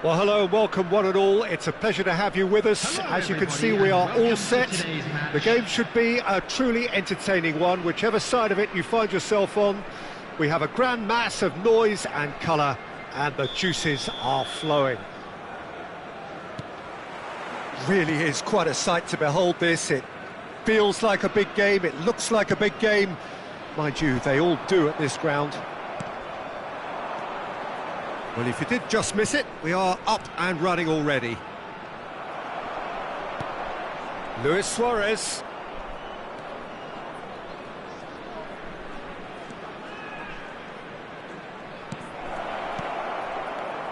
Well, hello and welcome one and all. It's a pleasure to have you with us. Hello, As you can everybody, see, we are and all welcome set. to today's match. The game should be a truly entertaining one, whichever side of it you find yourself on. We have a grand mass of noise and colour, and the juices are flowing. Really is quite a sight to behold this. It feels like a big game, it looks like a big game. Mind you, they all do at this ground. Well, if you did just miss it, we are up and running already. Luis Suarez.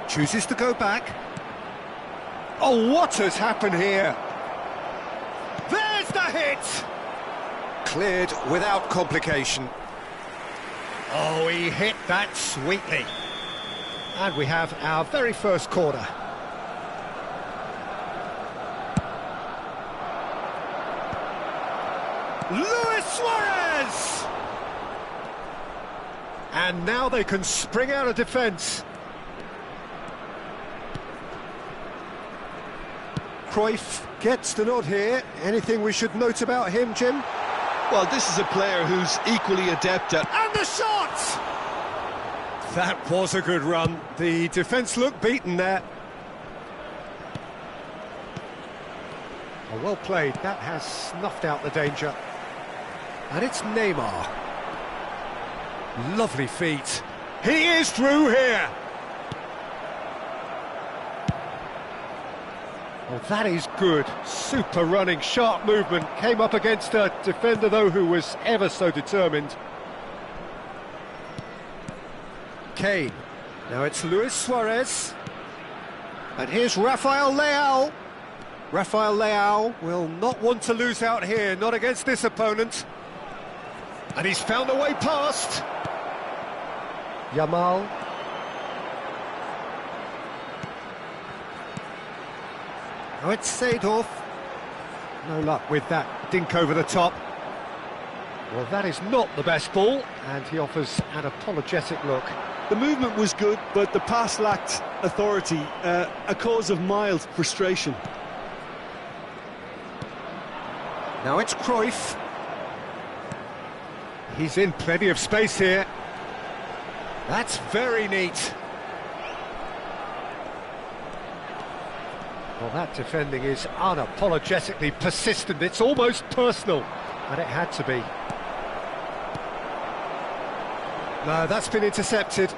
Chooses to go back. Oh, what has happened here? There's the hit! Cleared without complication. Oh, he hit that sweetly. And we have our very first corner. Luis Suarez! And now they can spring out of defence. Cruyff gets the nod here. Anything we should note about him, Jim? Well, this is a player who's equally adept at... And the shot! That was a good run. The defence looked beaten there. Oh, well played. That has snuffed out the danger. And it's Neymar. Lovely feet. He is through here. Well, that is good. Super running, sharp movement. Came up against a defender, though, who was ever so determined. Kane. Now it's Luis Suarez. And here's Rafael Leao. Rafael Leao will not want to lose out here, not against this opponent. And he's found a way past. Yamal. Now it's Seedorf. No luck with that dink over the top. Well, that is not the best ball, and he offers an apologetic look. The movement was good, but the pass lacked authority, a cause of mild frustration. Now it's Cruyff. He's in plenty of space here. That's very neat. Well, that defending is unapologetically persistent. It's almost personal, and it had to be. No, that's been intercepted.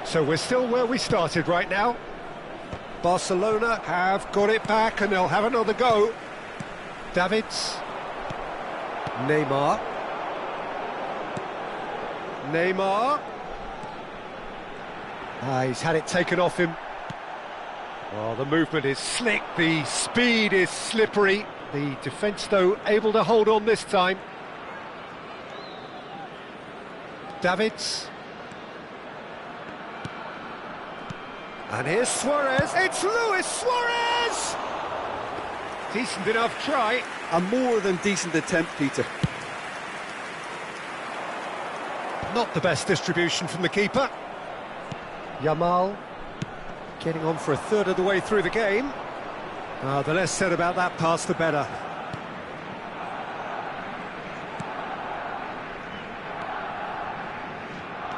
So we're still where we started right now. Barcelona have got it back, and they'll have another go. Davids. Neymar. Neymar. He's had it taken off him. Well, the movement is slick, the speed is slippery. The defence, though, able to hold on this time. Davids. And here's Suarez. It's Luis Suarez! Decent enough try. A more than decent attempt, Peter. Not the best distribution from the keeper. Yamal getting on for a third of the way through the game. The less said about that pass, the better.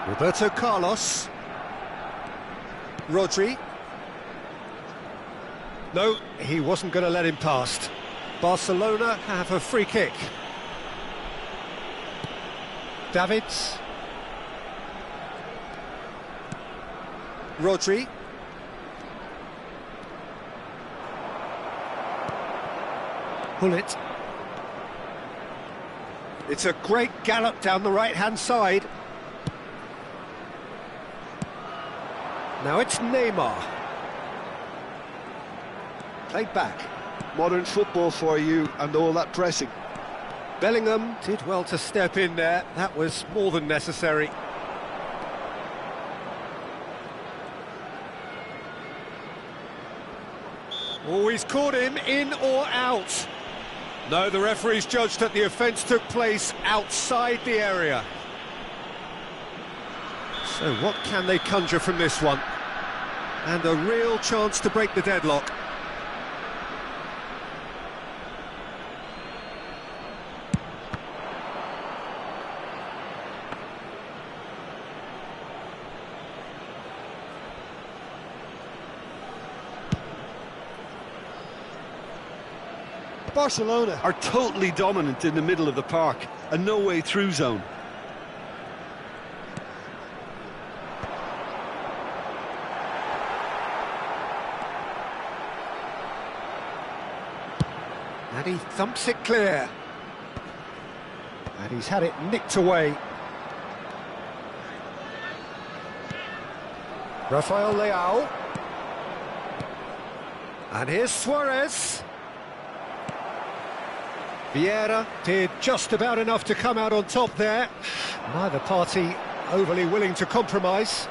Roberto Carlos. Rodri. No, he wasn't going to let him past. Barcelona have a free kick. Davids. Rodri. Hullet. It's a great gallop down the right-hand side. Now it's Neymar. Played back. Modern football for you and all that pressing. Bellingham did well to step in there. That was more than necessary. Oh, he's caught him in or out. No, the referee's judged that the offence took place outside the area. So what can they conjure from this one? And a real chance to break the deadlock. Barcelona are totally dominant in the middle of the park, a no-way through zone. And he thumps it clear. And he's had it nicked away. Rafael Leao. And here's Suarez. Vieira did just about enough to come out on top there. Neither party overly willing to compromise.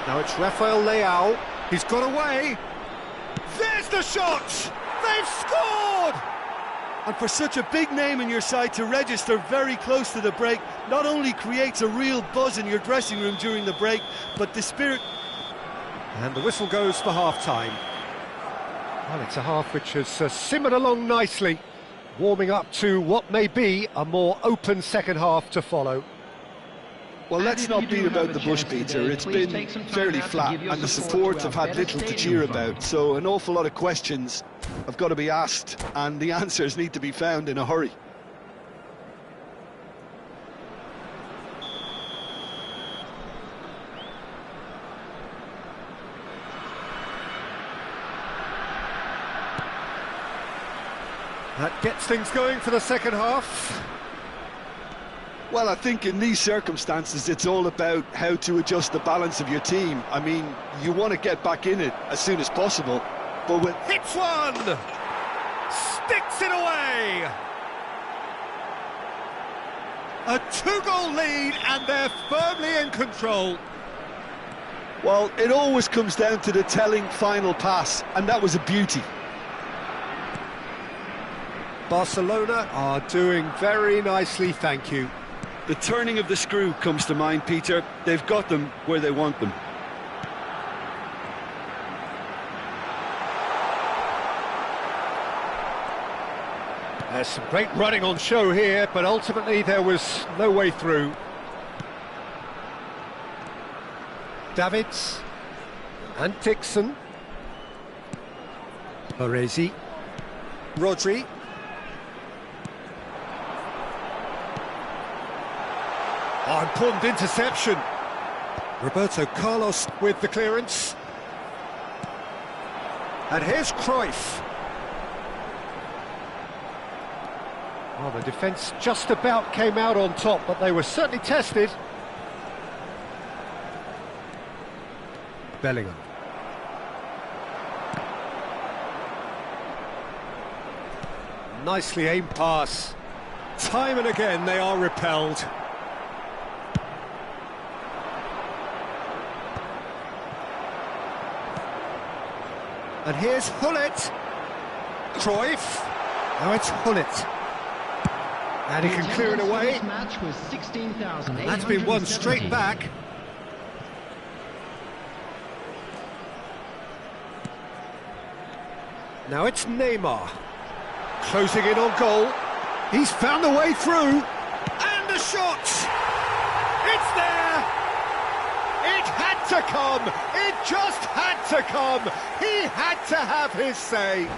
Now it's Rafael Leao. He's got away. There's the shot! They've scored! And for such a big name in your side to register very close to the break, not only creates a real buzz in your dressing room during the break, but the spirit... And the whistle goes for half-time. Well, it's a half which has simmered along nicely, warming up to what may be a more open second half to follow. Well, let's not beat about the bush, Peter. It's been fairly flat, and the supports have had little to cheer about. So an awful lot of questions have got to be asked, and the answers need to be found in a hurry. That gets things going for the second half. Well, I think in these circumstances, it's all about how to adjust the balance of your team. I mean, you want to get back in it as soon as possible, but with... Hits one! Sticks it away! A 2-goal lead, and they're firmly in control. Well, it always comes down to the telling final pass, and that was a beauty. Barcelona are doing very nicely, thank you. The turning of the screw comes to mind, Peter. They've got them where they want them. There's some great running on show here, but ultimately there was no way through. Davids and Dixon. Baresi. Rodri. Oh, important interception. Roberto Carlos with the clearance. And here's Cruyff. Well, the defence just about came out on top, but they were certainly tested. Bellingham. Nicely aimed pass. Time and again they are repelled. And here's Hullet. Cruyff. Now it's Hullet. And he can clear it away. That's been won straight back. Now it's Neymar. Closing in on goal. He's found a way through. And the shot! It's there! It had to come! It just had to come! He had to have his say!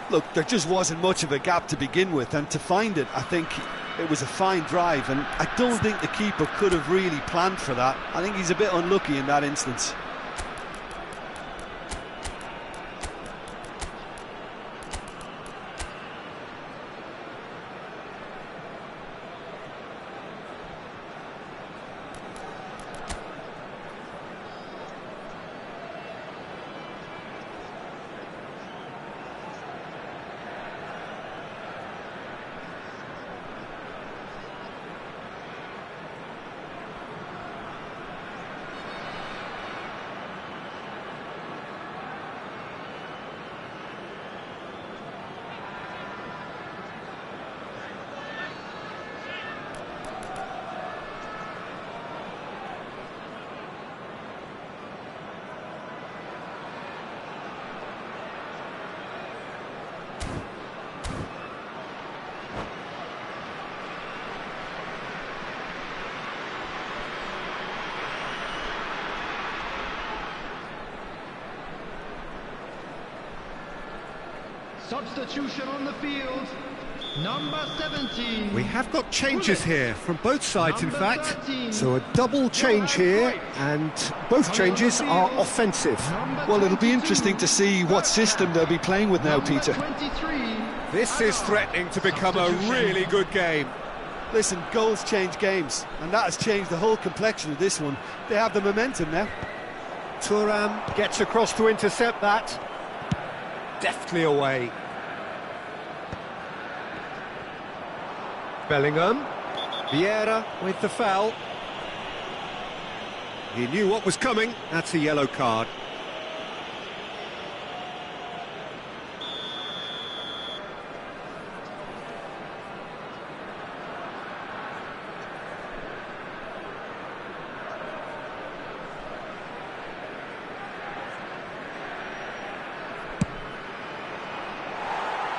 Look, there just wasn't much of a gap to begin with, and to find it, I think it was a fine drive, and I don't think the keeper could have really planned for that. I think he's a bit unlucky in that instance. Substitution on the field. Number 17. We have got changes here from both sides, in Number fact. 13. So a double change here, and both changes are offensive. Well, it'll be interesting to see what system they'll be playing with now, Peter. 23. This is threatening to become a really good game. Listen, goals change games, and that has changed the whole complexion of this one. They have the momentum now. Thuram gets across to intercept that. Deftly away. Bellingham. Vieira with the foul. He knew what was coming. That's a yellow card.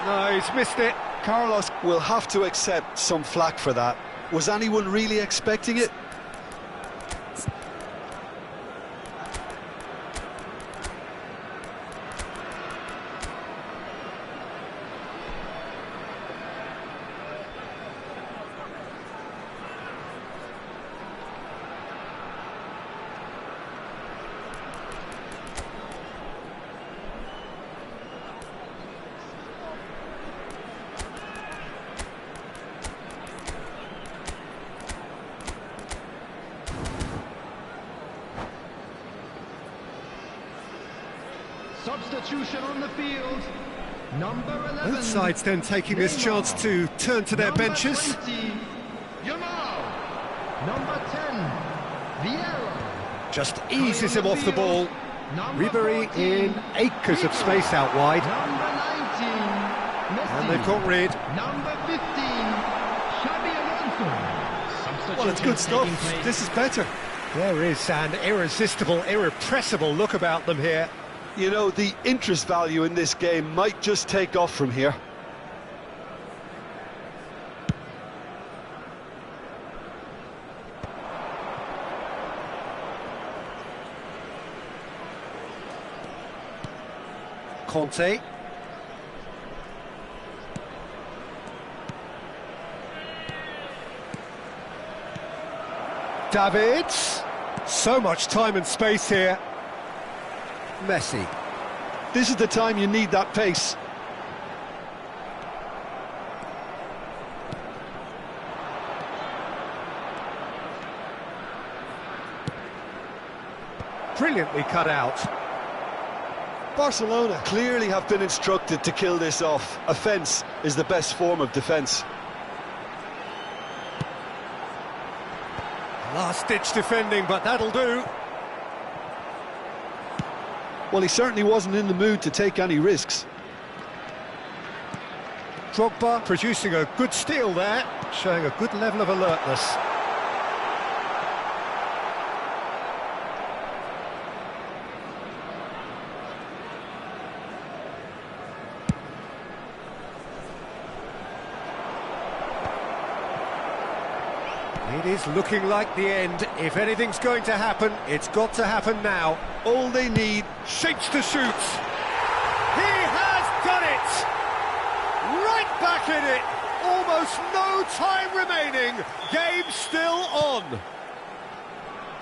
No, he's missed it. Carlos will have to accept some flack for that. Was anyone really expecting it? Substitution on the field. Number 11. Both sides then taking this chance to turn to their benches. 20. Yamal. Number 10. Vieira. Just eases him off the ball. Number Ribery 14. in acres of space out wide. Number 19. Messi. And they've got rid. Number 15. Xabi Alonso. Well, it's good Substitution taking stuff. place. This is better. There is an irresistible, irrepressible look about them here. You know, the interest value in this game might just take off from here. Conte. Davids. So much time and space here. Messi. This is the time you need that pace. Brilliantly cut out. Barcelona clearly have been instructed to kill this off. Offence is the best form of defence. Last-ditch defending, but that'll do. Well, he certainly wasn't in the mood to take any risks. Drogba producing a good steal there, showing a good level of alertness. It is looking like the end. If anything's going to happen, it's got to happen now. All they need... Shapes to shoot. He has done it! Right back in it. Almost no time remaining. Game still on.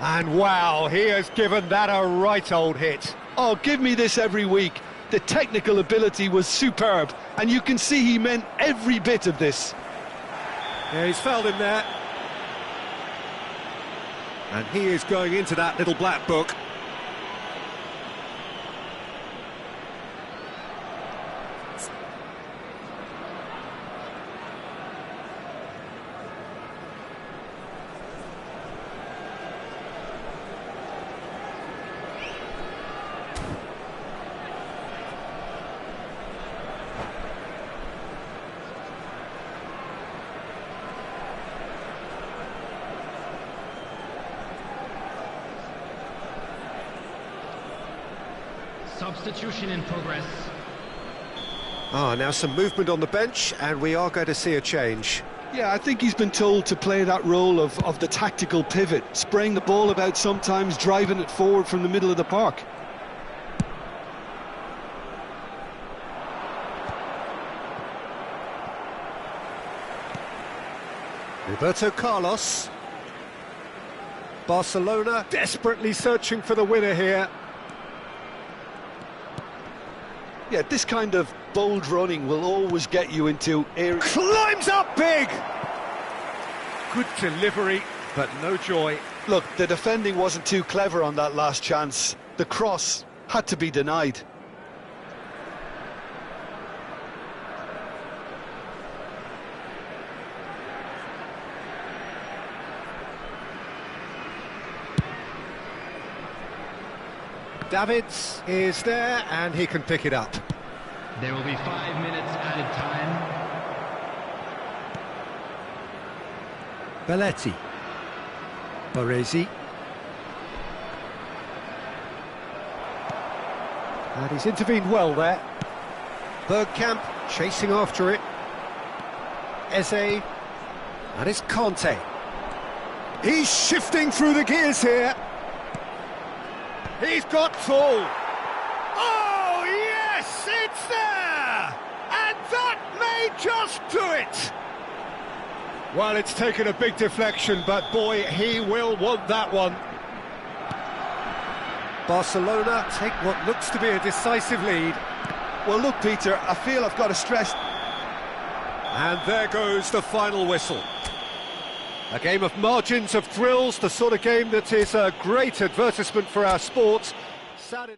And wow, he has given that a right old hit. Oh, give me this every week. The technical ability was superb, and you can see he meant every bit of this. Yeah, he's fouled him there. And he is going into that little black book. Substitution in progress. Now some movement on the bench, and we are going to see a change. Yeah, I think he's been told to play that role of the tactical pivot, spraying the ball about sometimes, driving it forward from the middle of the park. Roberto Carlos. Barcelona desperately searching for the winner here. Yeah, this kind of bold running will always get you into areas. Climbs up big! Good delivery, but no joy. Look, the defending wasn't too clever on that last chance. The cross had to be denied. Davids is there, and he can pick it up. There will be 5 minutes added time. Belletti. Baresi. And he's intervened well there. Bergkamp chasing after it. Eze. And it's Conte. He's shifting through the gears here. He's got full. Oh, yes, it's there! And that may just do it! Well, it's taken a big deflection, but boy, he will want that one. Barcelona take what looks to be a decisive lead. Well, look, Peter, I feel I've got to stress. And there goes the final whistle. A game of margins, of thrills, the sort of game that is a great advertisement for our sport. Sad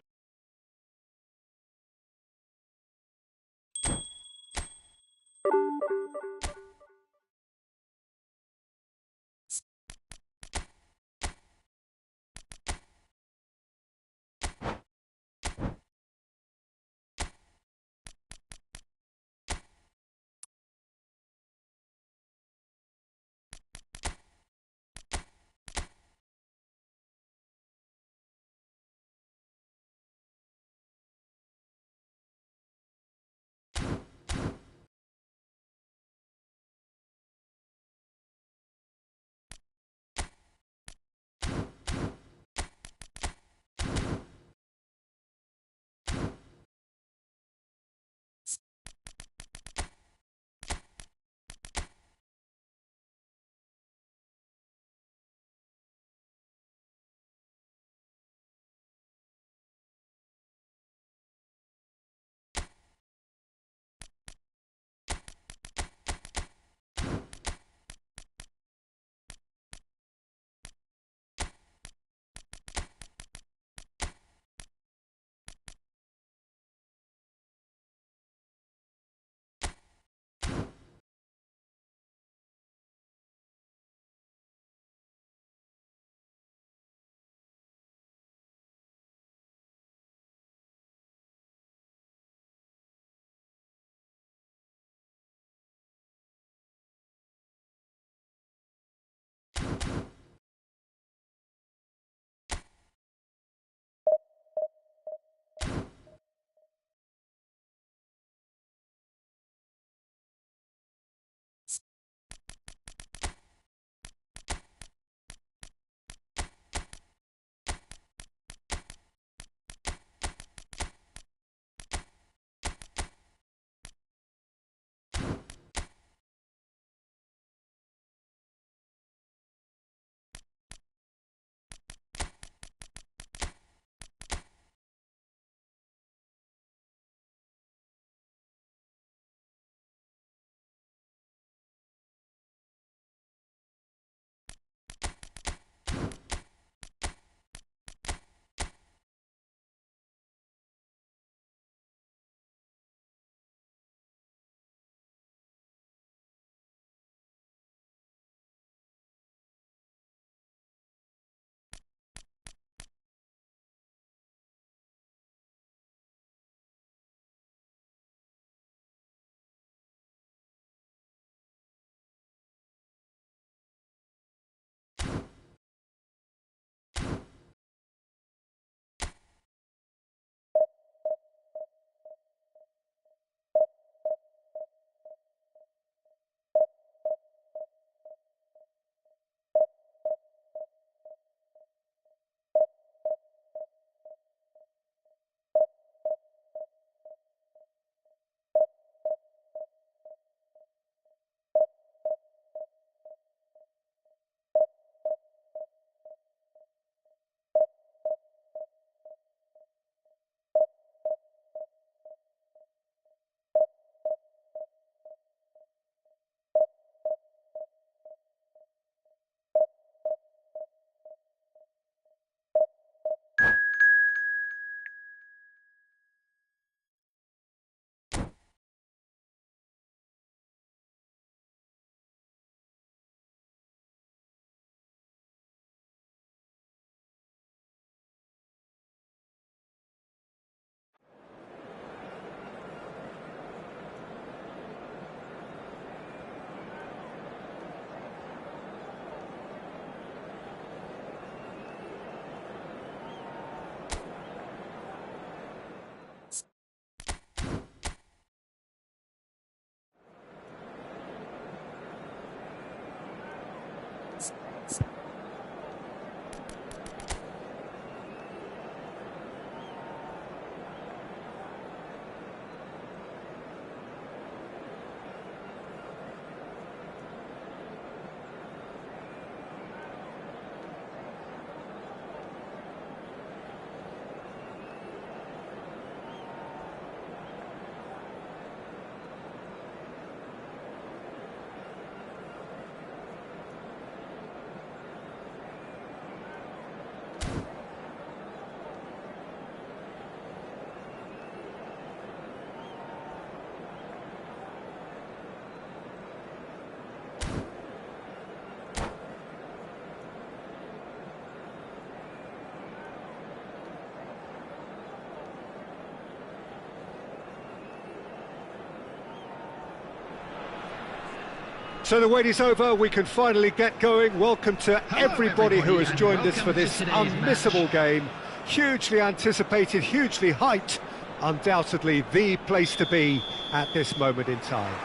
So the wait is over, we can finally get going. Welcome to everybody who has joined us for this unmissable game. Hugely anticipated, hugely hyped, undoubtedly the place to be at this moment in time.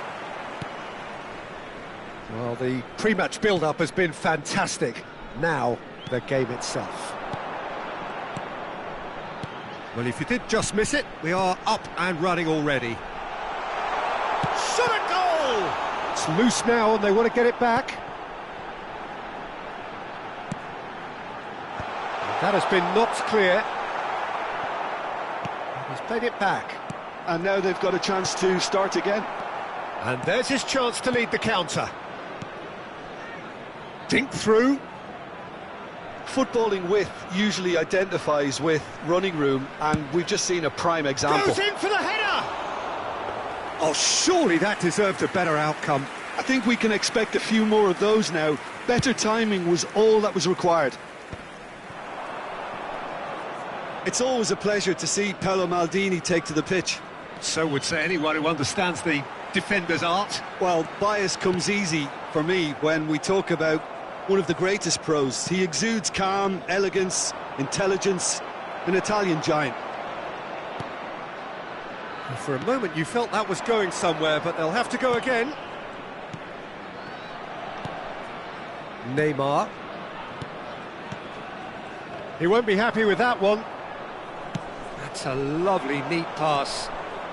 Well, the pre-match build-up has been fantastic. Now, the game itself. Well, if you did just miss it, we are up and running already. Shot a goal! It's loose now and they want to get it back. And that has been knocked clear. He's played it back. And now they've got a chance to start again. And there's his chance to lead the counter. Dink through. Footballing width usually identifies with running room, and we've just seen a prime example. Goes in for the header! Oh, surely that deserved a better outcome. I think we can expect a few more of those now. Better timing was all that was required. It's always a pleasure to see Paolo Maldini take to the pitch. So would say anyone who understands the defender's art. Well, bias comes easy for me when we talk about one of the greatest pros. He exudes calm, elegance, intelligence, an Italian giant. For a moment you felt that was going somewhere, but they'll have to go again. Neymar. He won't be happy with that one. That's a lovely, neat pass.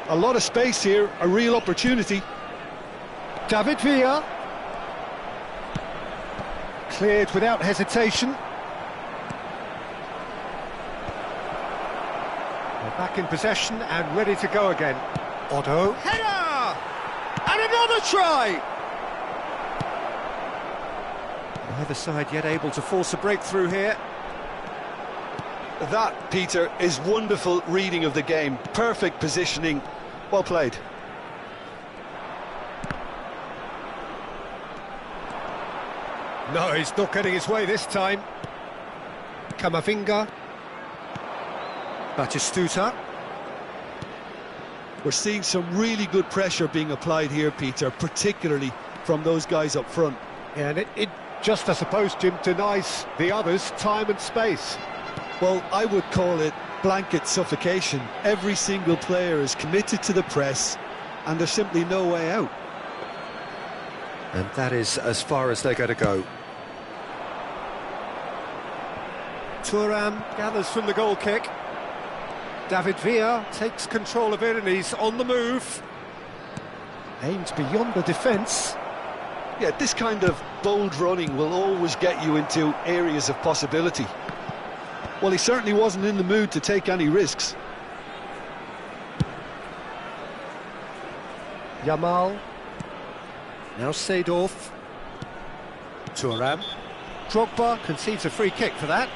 A lot of space here, a real opportunity. David Villa. Cleared without hesitation. They're back in possession and ready to go again. Otto. Header! And another try! Neither side yet able to force a breakthrough here. That, Peter, is wonderful reading of the game. Perfect positioning. Well played. No, he's not getting his way this time. Camavinga. Batistuta. We're seeing some really good pressure being applied here, Peter, particularly from those guys up front. Yeah, and it just, I suppose, Jim, denies the others time and space. Well, I would call it blanket suffocation. Every single player is committed to the press, and there's simply no way out. And that is as far as they're going to go. Thuram gathers from the goal kick. David Villa takes control of it and he's on the move. Aimed beyond the defence. Yeah, this kind of bold running will always get you into areas of possibility. Well, he certainly wasn't in the mood to take any risks. Yamal. Now Seedorf. Thuram. Drogba concedes a free kick for that.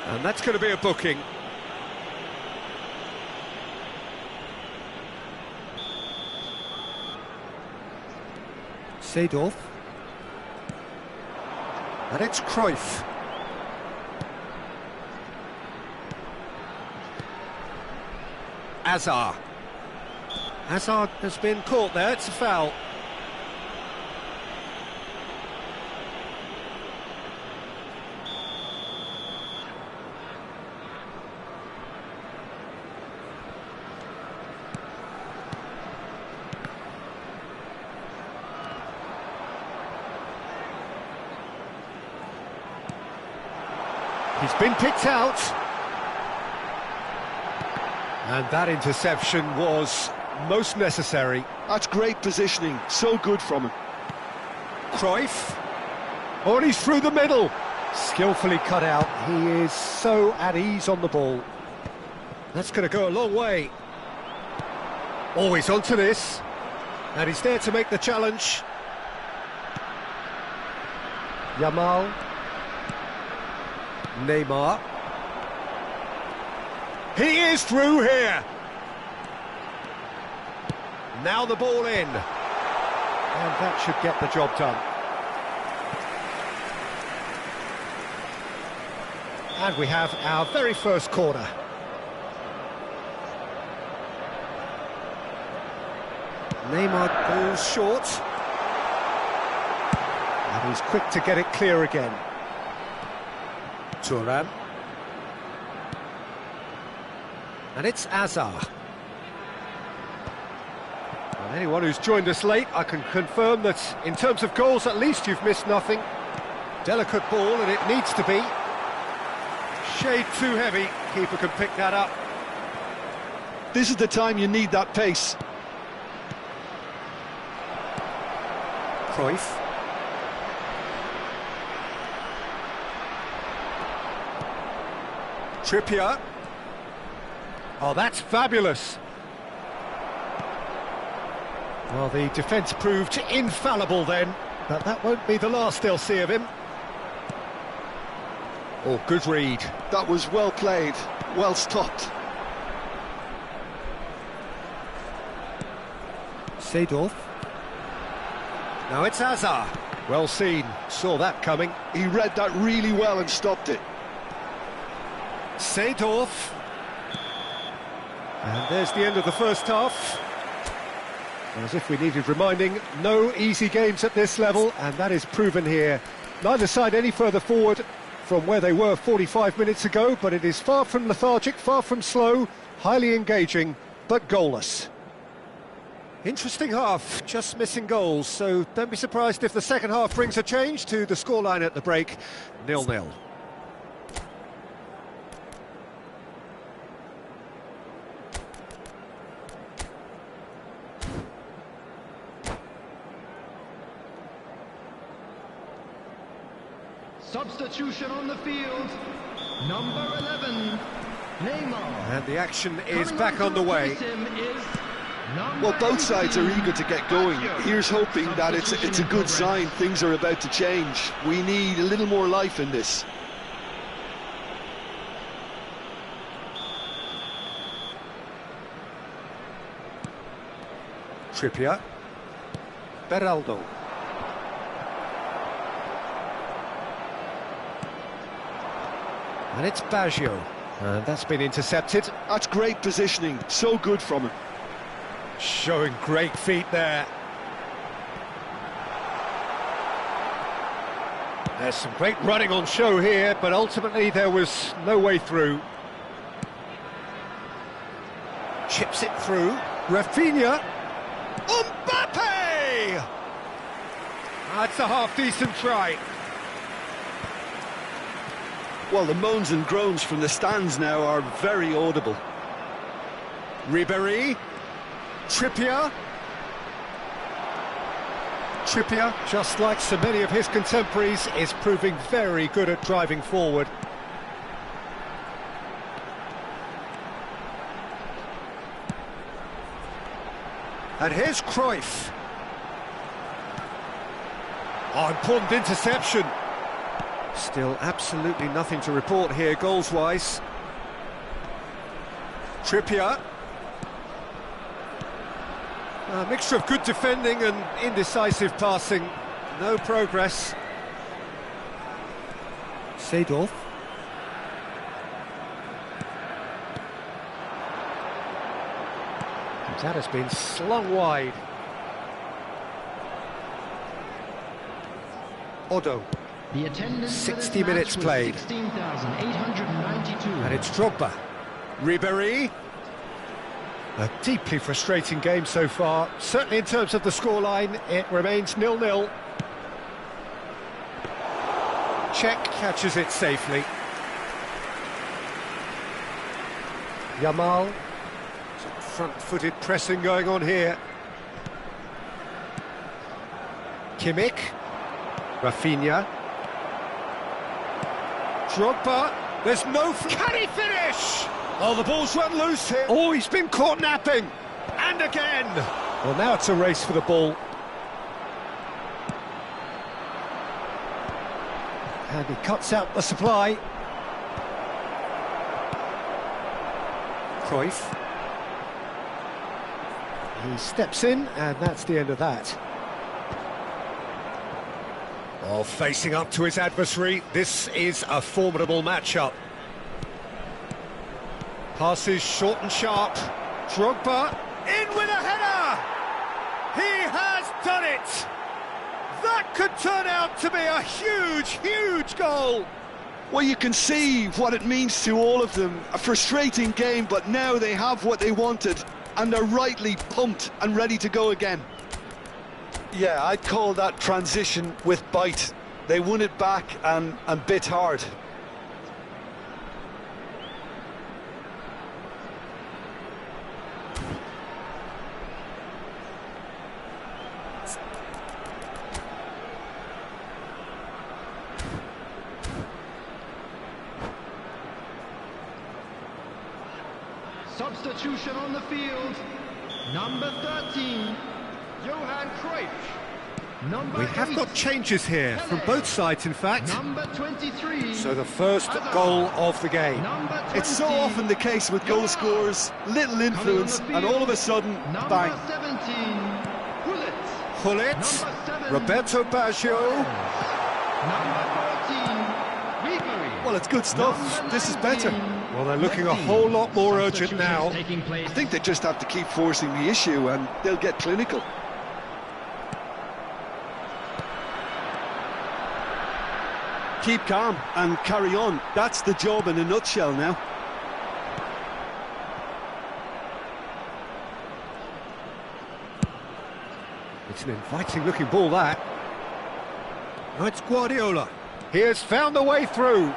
And that's going to be a booking. Seedorf. And it's Cruyff. Hazard. Hazard has been caught there, it's a foul. He's been picked out. And that interception was most necessary. That's great positioning, so good from him. Cruyff. Oh, and he's through the middle. Skillfully cut out. He is so at ease on the ball. That's going to go a long way. Oh, he's onto this. And he's there to make the challenge. Yamal. Neymar. He is through here. Now the ball in. And that should get the job done. And we have our very first corner. Neymar goes short. He's quick to get it clear again. Thuram. And it's Azar. And anyone who's joined us late, I can confirm that in terms of goals, at least you've missed nothing. Delicate ball, and it needs to be. Shade too heavy. Keeper can pick that up. This is the time you need that pace. Cruyff. Trippier. Oh, that's fabulous. Well, the defence proved infallible then, but that won't be the last they'll see of him. Oh, good read. That was well played, well stopped. Seedorf. Now it's Azar. Well seen, saw that coming. He read that really well and stopped it. Seedorf. And there's the end of the first half. As if we needed reminding, no easy games at this level, and that is proven here. Neither side any further forward from where they were 45 minutes ago, but it is far from lethargic, far from slow, highly engaging, but goalless. Interesting half, just missing goals, so don't be surprised if the second half brings a change to the scoreline at the break, 0-0. Substitution on the field, number 11, Neymar. And the action is back on the way. Well, both sides are eager to get going. Here's hoping that it's a good sign. Things are about to change. We need a little more life in this. Trippier. Beraldo. And it's Baggio. And that's been intercepted. That's great positioning. So good from him. Showing great feet there. There's some great running on show here, but ultimately there was no way through. Chips it through. Rafinha. Mbappe! That's a half-decent try. Well, the moans and groans from the stands now are very audible. Ribéry. Trippier. Trippier, just like so many of his contemporaries, is proving very good at driving forward. And here's Cruyff. Oh, important interception. Still absolutely nothing to report here, goals-wise. Trippier. A mixture of good defending and indecisive passing. No progress. Seedorf. That has been slung wide. Odo. 60 minutes played. 16,892. And it's Drogba. Ribéry. A deeply frustrating game so far. Certainly in terms of the scoreline, it remains 0-0. Czech catches it safely. Yamal. Some front-footed pressing going on here. Kimmich. Rafinha. Drogba. There's no... Can he finish? Oh, the ball's run loose here. Oh, he's been caught napping. And again. Well, now it's a race for the ball. And he cuts out the supply. Cruyff. He steps in, and that's the end of that. Oh, facing up to his adversary. This is a formidable matchup. Passes short and sharp. Drogba in with a header! He has done it! That could turn out to be a huge, huge goal. Well, you can see what it means to all of them. A frustrating game, but now they have what they wanted, and they're rightly pumped and ready to go again. Yeah, I'd call that transition with bite. They won it back and bit hard. Substitution on the field. Number 13, Johan Cruyff. Number We have 8, got changes here from both sides, in fact. Number 23. So the first goal of the game. Number 20, It's so often the case with goal scorers, little influence, and all of a sudden, number bang. 17, Hullet. Hullet, Roberto Baggio. Number 14, Ribery. Well, it's good stuff. Number This is 19, better. Well, they're looking a whole lot more urgent now. taking place. I think they just have to keep forcing the issue and they'll get clinical. Keep calm and carry on. That's the job in a nutshell now. It's an inviting looking ball, that. Now it's Guardiola. He has found a way through.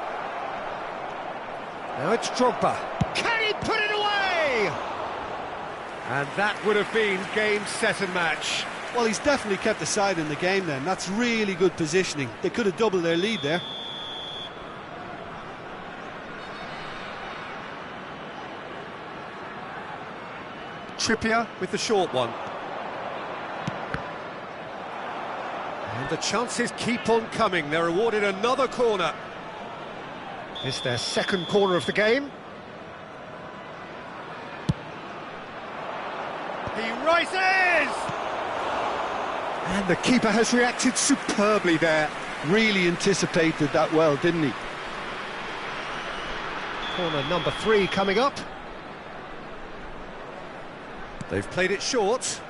Now it's Drogba. Can he put it away? And that would have been game, set and match. Well, he's definitely kept the side in the game then. That's really good positioning. They could have doubled their lead there. Trippier with the short one. And the chances keep on coming. They're awarded another corner. It's their second corner of the game. He rises! And the keeper has reacted superbly there. Really anticipated that well, didn't he? Corner number 3 coming up. They've played it short.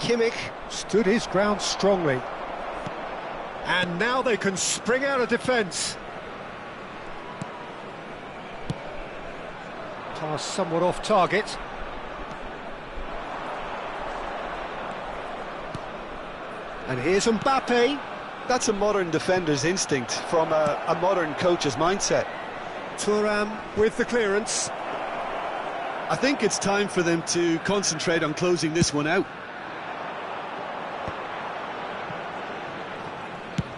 Kimmich stood his ground strongly. And now they can spring out of defence. Pass somewhat off target. And here's Mbappe. That's a modern defender's instinct from a modern coach's mindset. Thuram with the clearance. I think it's time for them to concentrate on closing this one out.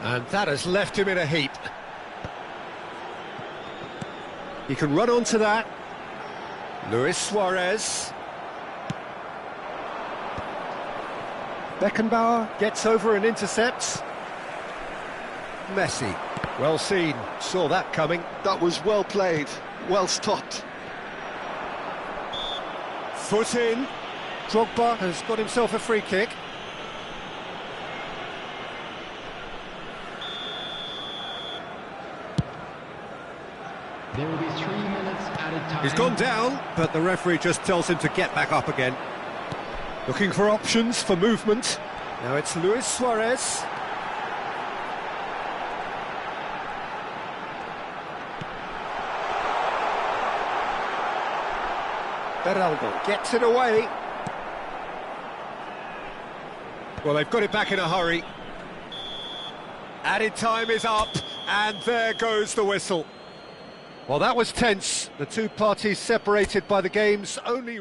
And that has left him in a heap. He can run onto that. Luis Suarez. Beckenbauer gets over and intercepts. Messi. Well seen. Saw that coming. That was well played, well stopped. Foot in. Drogba has got himself a free kick. There will be 3 minutes added time. He's gone down, but the referee just tells him to get back up again. Looking for options for movement. Now it's Luis Suarez. Beraldo gets it away. Well, they've got it back in a hurry. Added time is up, and there goes the whistle. Well, that was tense. The two parties separated by the game's only...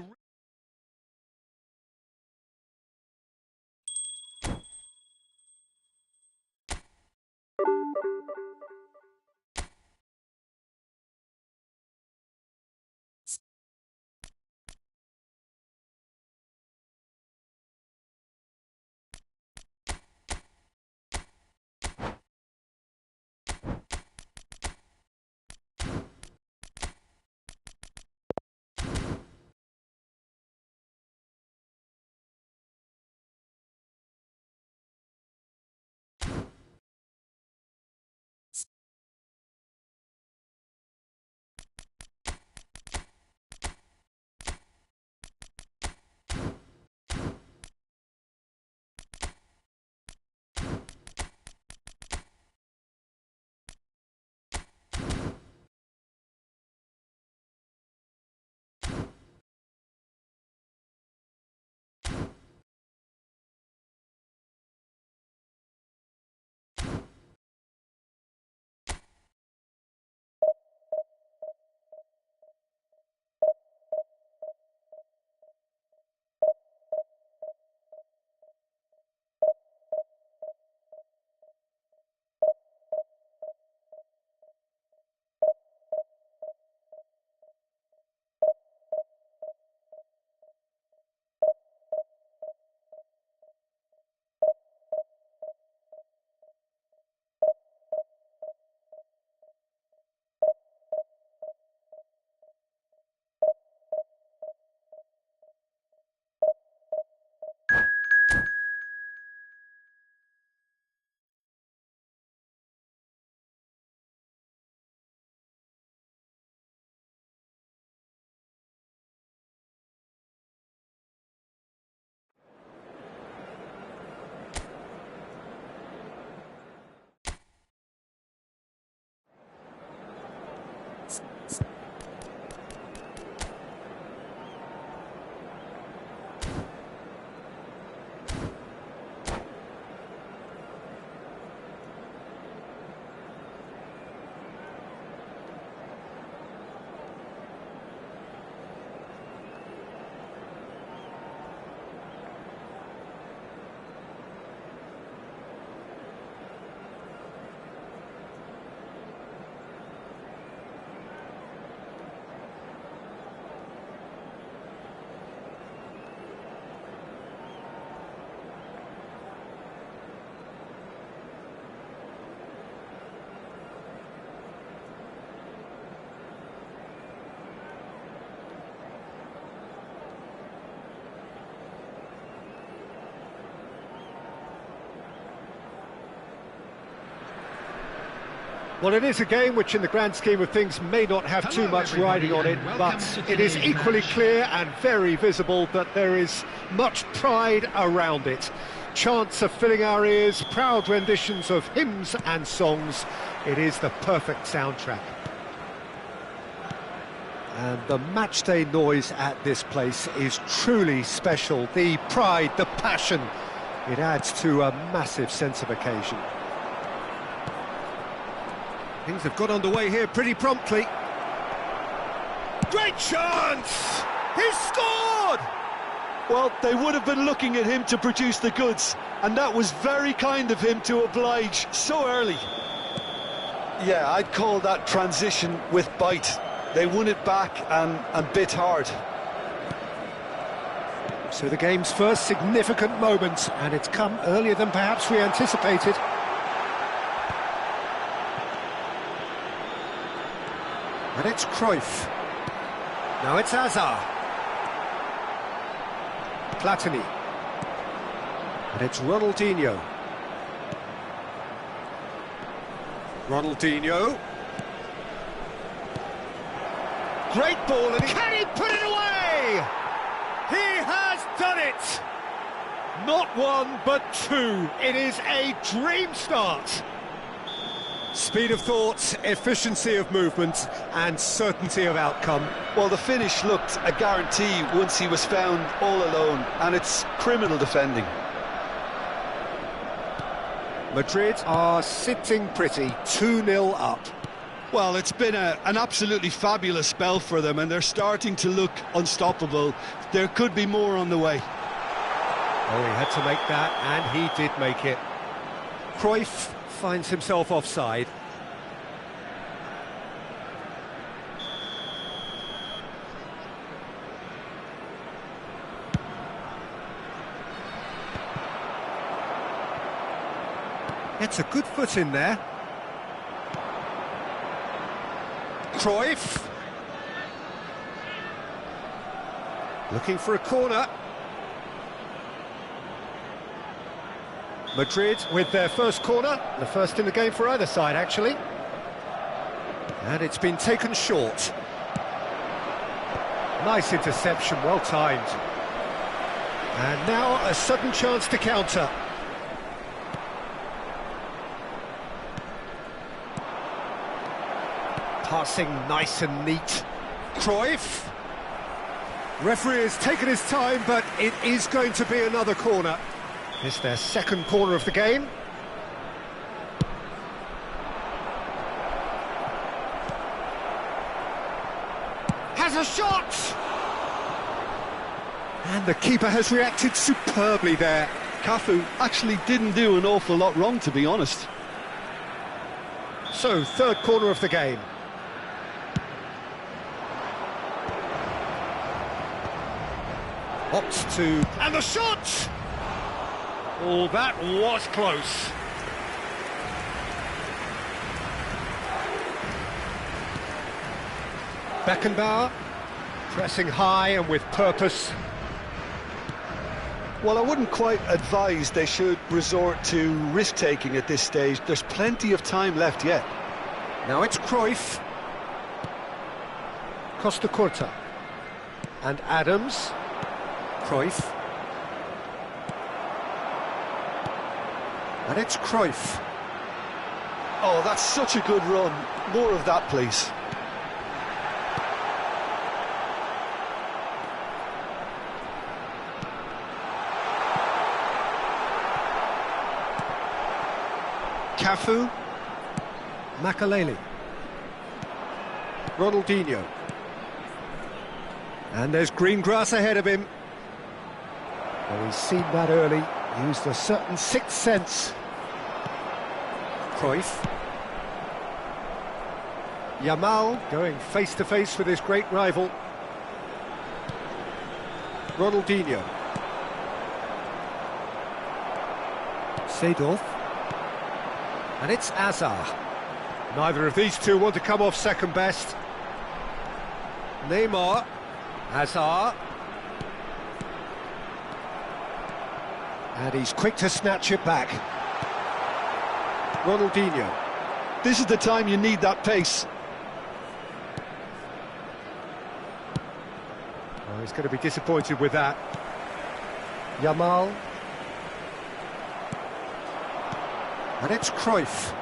Well, it is a game which in the grand scheme of things may not have too much riding on it, but it is equally clear and very visible that there is much pride around it. Chants are filling our ears, proud renditions of hymns and songs. It is the perfect soundtrack. And the matchday noise at this place is truly special. The pride, the passion, it adds to a massive sense of occasion. Things have got underway here pretty promptly. Great chance! He's scored! Well, they would have been looking at him to produce the goods, and that was very kind of him to oblige so early. Yeah, I'd call that transition with bite. They won it back and bit hard. So the game's first significant moment, and it's come earlier than perhaps we anticipated. And it's Cruyff. Now it's Hazard. Platini. And it's Ronaldinho. Ronaldinho. Great ball, and can he put it away? He has done it! Not one, but two. It is a dream start. Speed of thought, efficiency of movement, and certainty of outcome. Well, the finish looked a guarantee once he was found all alone, and it's criminal defending. Madrid are sitting pretty, 2-0 up. Well, it's been an absolutely fabulous spell for them, and they're starting to look unstoppable. There could be more on the way. Oh, he had to make that, and he did make it. Cruyff finds himself offside. Gets a good foot in there. Cruyff. Looking for a corner. Madrid with their first corner, the first in the game for either side, actually. And it's been taken short. Nice interception, well timed. And now a sudden chance to counter. Passing nice and neat. Cruyff. Referee has taken his time, but it is going to be another corner. It's their second corner of the game. Has a shot! And the keeper has reacted superbly there. Cafu actually didn't do an awful lot wrong, to be honest. So, third corner of the game. Opts to... and the shot! Oh, that was close. Beckenbauer, pressing high and with purpose. Well, I wouldn't quite advise they should resort to risk-taking at this stage. There's plenty of time left yet. Now it's Cruyff. Costa Curta. And Adams. Cruyff. And it's Cruyff. Oh, that's such a good run. More of that, please. Cafu. Makaleli. Ronaldinho. And there's green grass ahead of him. Well, he's seen that early, used a certain sixth sense. Cruyff. Yamal going face-to-face with his great rival. Ronaldinho. Seedorf. And it's Hazard. Neither of these two want to come off second best. Neymar. Hazard. And he's quick to snatch it back. Ronaldinho. This is the time you need that pace. Oh, he's going to be disappointed with that. Yamal. And it's Cruyff.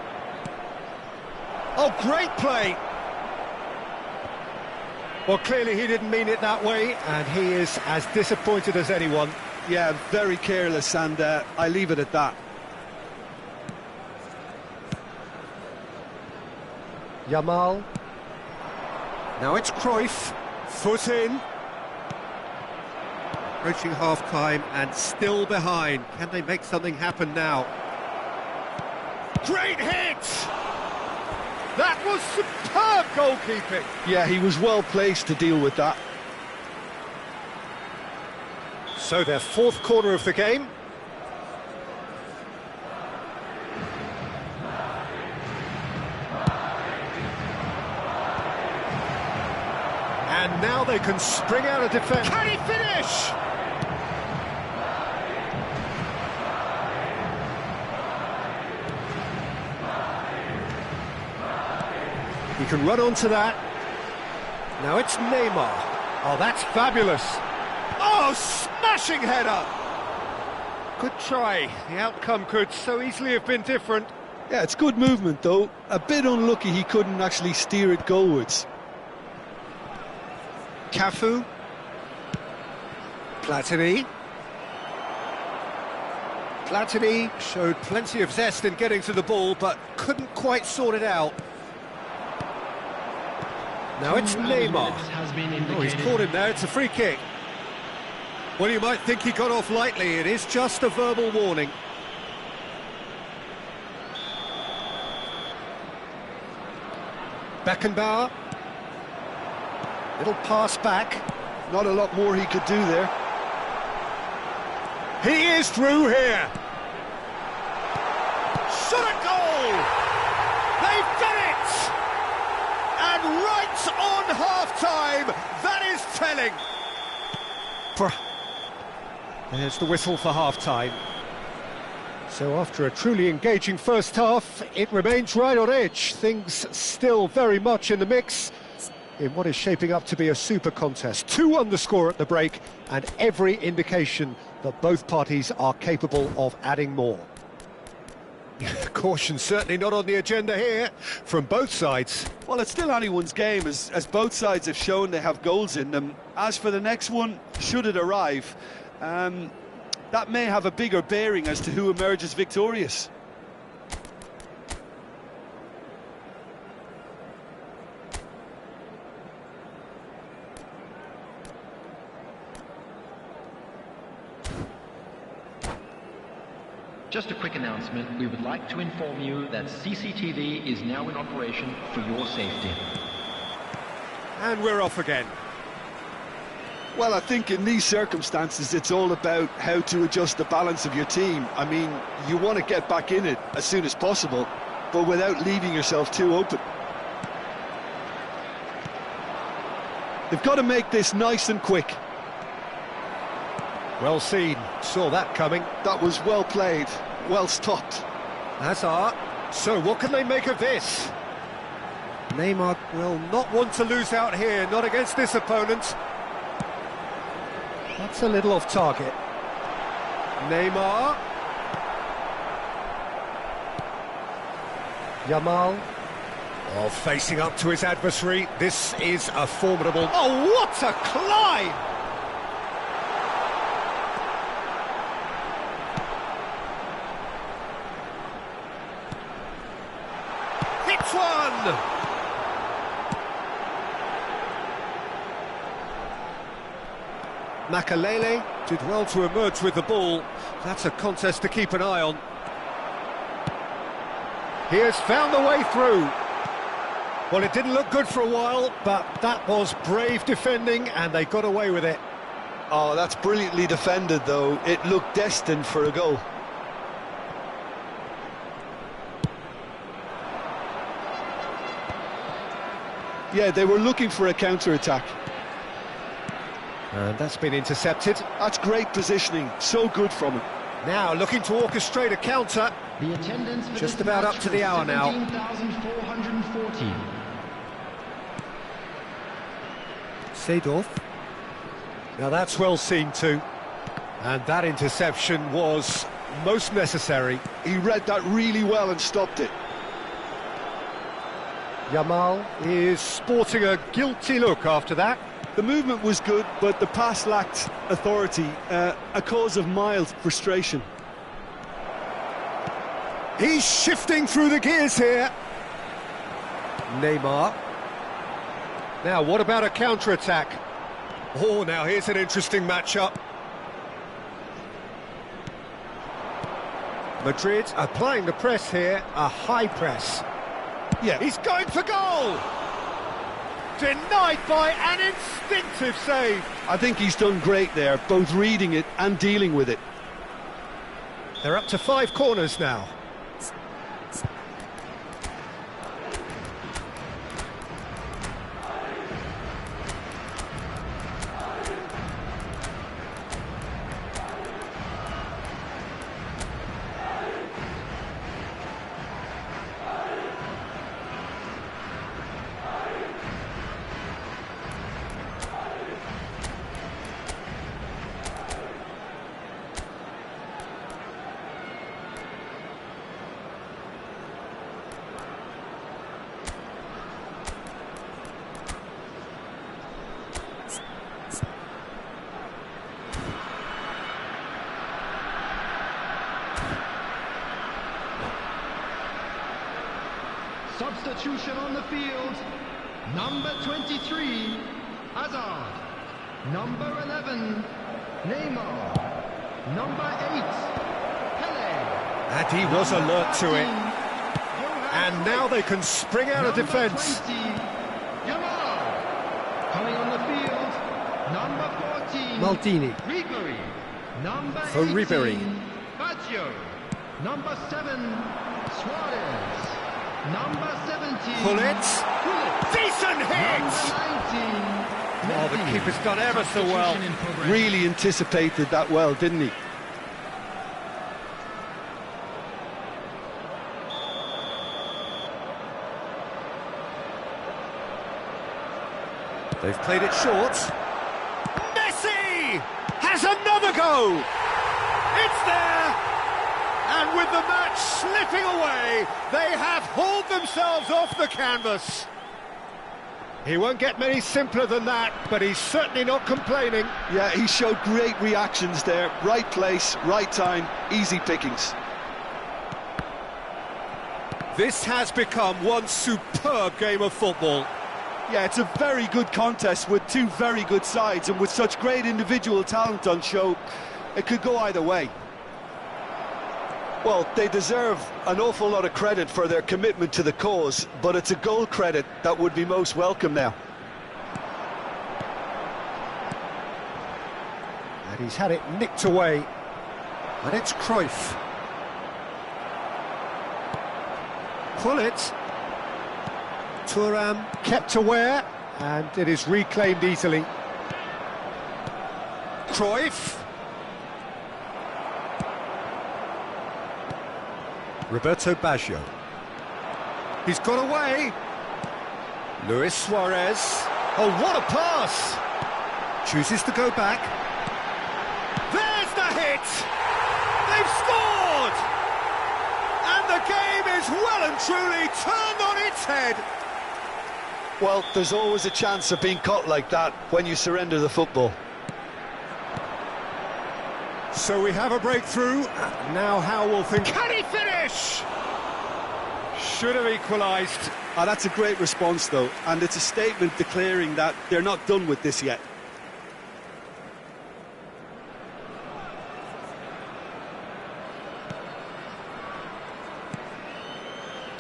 Oh, great play! Well, clearly he didn't mean it that way, and he is as disappointed as anyone. Yeah, very careless, and I leave it at that. Yamal. Now it's Cruyff, foot in. Approaching half-time and still behind. Can they make something happen now? Great hit! That was superb goalkeeping. Yeah, he was well placed to deal with that. So their fourth corner of the game. And now they can spring out of defence. Can he finish? He can run onto that. Now it's Neymar. Oh, that's fabulous. Oh, smashing header. Good try. The outcome could so easily have been different. Yeah, it's good movement, though. A bit unlucky he couldn't actually steer it goalwards. Cafu. Platini. Platini showed plenty of zest in getting to the ball, but couldn't quite sort it out. Now it's Neymar. Oh, he's caught him there, it's a free kick. Well, you might think he got off lightly, it is just a verbal warning. Beckenbauer. Little pass back. Not a lot more he could do there. He is through here. Shot a goal! They've done it! And right on half-time, that is telling. There's the whistle for half-time. So after a truly engaging first half, it remains right on edge. Things still very much in the mix in what is shaping up to be a super contest. 2 on the score at the break, and every indication that both parties are capable of adding more. Caution certainly not on the agenda here from both sides. Well, it's still anyone's game, as both sides have shown they have goals in them. As for the next one, should it arrive, that may have a bigger bearing as to who emerges victorious. Just a quick announcement. We would like to inform you that CCTV is now in operation for your safety. And we're off again. Well, I think in these circumstances, it's all about how to adjust the balance of your team. I mean, you want to get back in it as soon as possible, but without leaving yourself too open. They've got to make this nice and quick. Well seen, saw that coming. That was well played, well stopped. Hazard. So what can they make of this? Neymar will not want to lose out here, not against this opponent. That's a little off target. Neymar. Yamal. Oh, facing up to his adversary. This is a formidable... Oh, what a climb! Hits one! Makalele did well to emerge with the ball. That's a contest to keep an eye on. He has found the way through. Well, it didn't look good for a while, but that was brave defending, and they got away with it. Oh, that's brilliantly defended, though. It looked destined for a goal. Yeah, they were looking for a counter-attack. And that's been intercepted. That's great positioning, so good from him. Now looking to orchestrate a counter. The attendance for Just this about match up to the was hour now. 17,440. Seedorf. Now that's well seen too. And that interception was most necessary. He read that really well and stopped it. Yamal is sporting a guilty look after that. The movement was good, but the pass lacked authority, a cause of mild frustration. He's shifting through the gears here. Neymar. Now, what about a counter-attack? Oh, now here's an interesting matchup. Madrid applying the press here, a high press. Yeah, He's going for goal! Denied by an instinctive save. I think he's done great there, both reading it and dealing with it. They're up to 5 corners now. Substitution on the field. Number 23, Hazard. Number 11, Neymar. Number 8, Pele. And he was alert to it. Johan And now they can spring out of Number defence. 20, Yamal. Coming on the field, number 14, Maldini. Ribery. Number For 18, Ribery. Baggio. Number 7, Suarez. Number 17, Pullets. Decent hit! Oh, the keeper's done ever so well. Really anticipated that well, didn't he? They've played it short. Messi has another go. It's there. And with the match slipping away, they have hauled themselves off the canvas. He won't get many simpler than that, but he's certainly not complaining. Yeah, he showed great reactions there. Right place, right time, easy pickings. This has become one superb game of football. Yeah, it's a very good contest with two very good sides, and with such great individual talent on show, it could go either way. Well, they deserve an awful lot of credit for their commitment to the cause, but it's a goal credit that would be most welcome now. And he's had it nicked away. And it's Cruyff. Pullets. Thuram kept aware, and it is reclaimed easily. Cruyff. Roberto Baggio. He's got away. Luis Suarez. Oh, what a pass! Chooses to go back. There's the hit! They've scored! And the game is well and truly turned on its head. Well, there's always a chance of being caught like that when you surrender the football. So we have a breakthrough. Now how will think? Can he finish? Should have equalised. Oh, that's a great response, though, and it's a statement declaring that they're not done with this yet.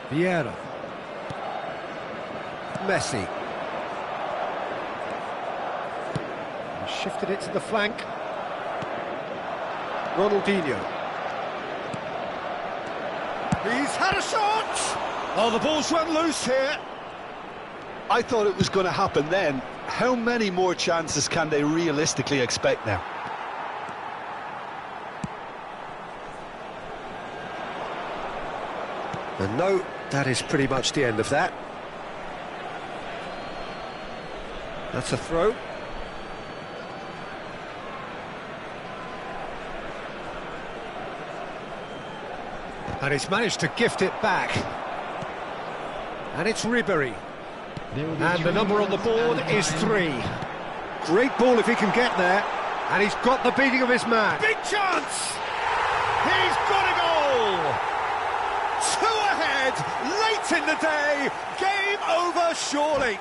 Vieira. Messi. He shifted it to the flank. Ronaldinho. He's had a shot! Oh, the ball's run loose here. I thought it was going to happen then. How many more chances can they realistically expect now? And no, that is pretty much the end of that. That's a throw. And he's managed to gift it back. And it's Ribery. And the number on the board is 3. Great ball if he can get there. And he's got the beating of his man. Big chance! He's got a goal! 2 ahead, late in the day, game over surely.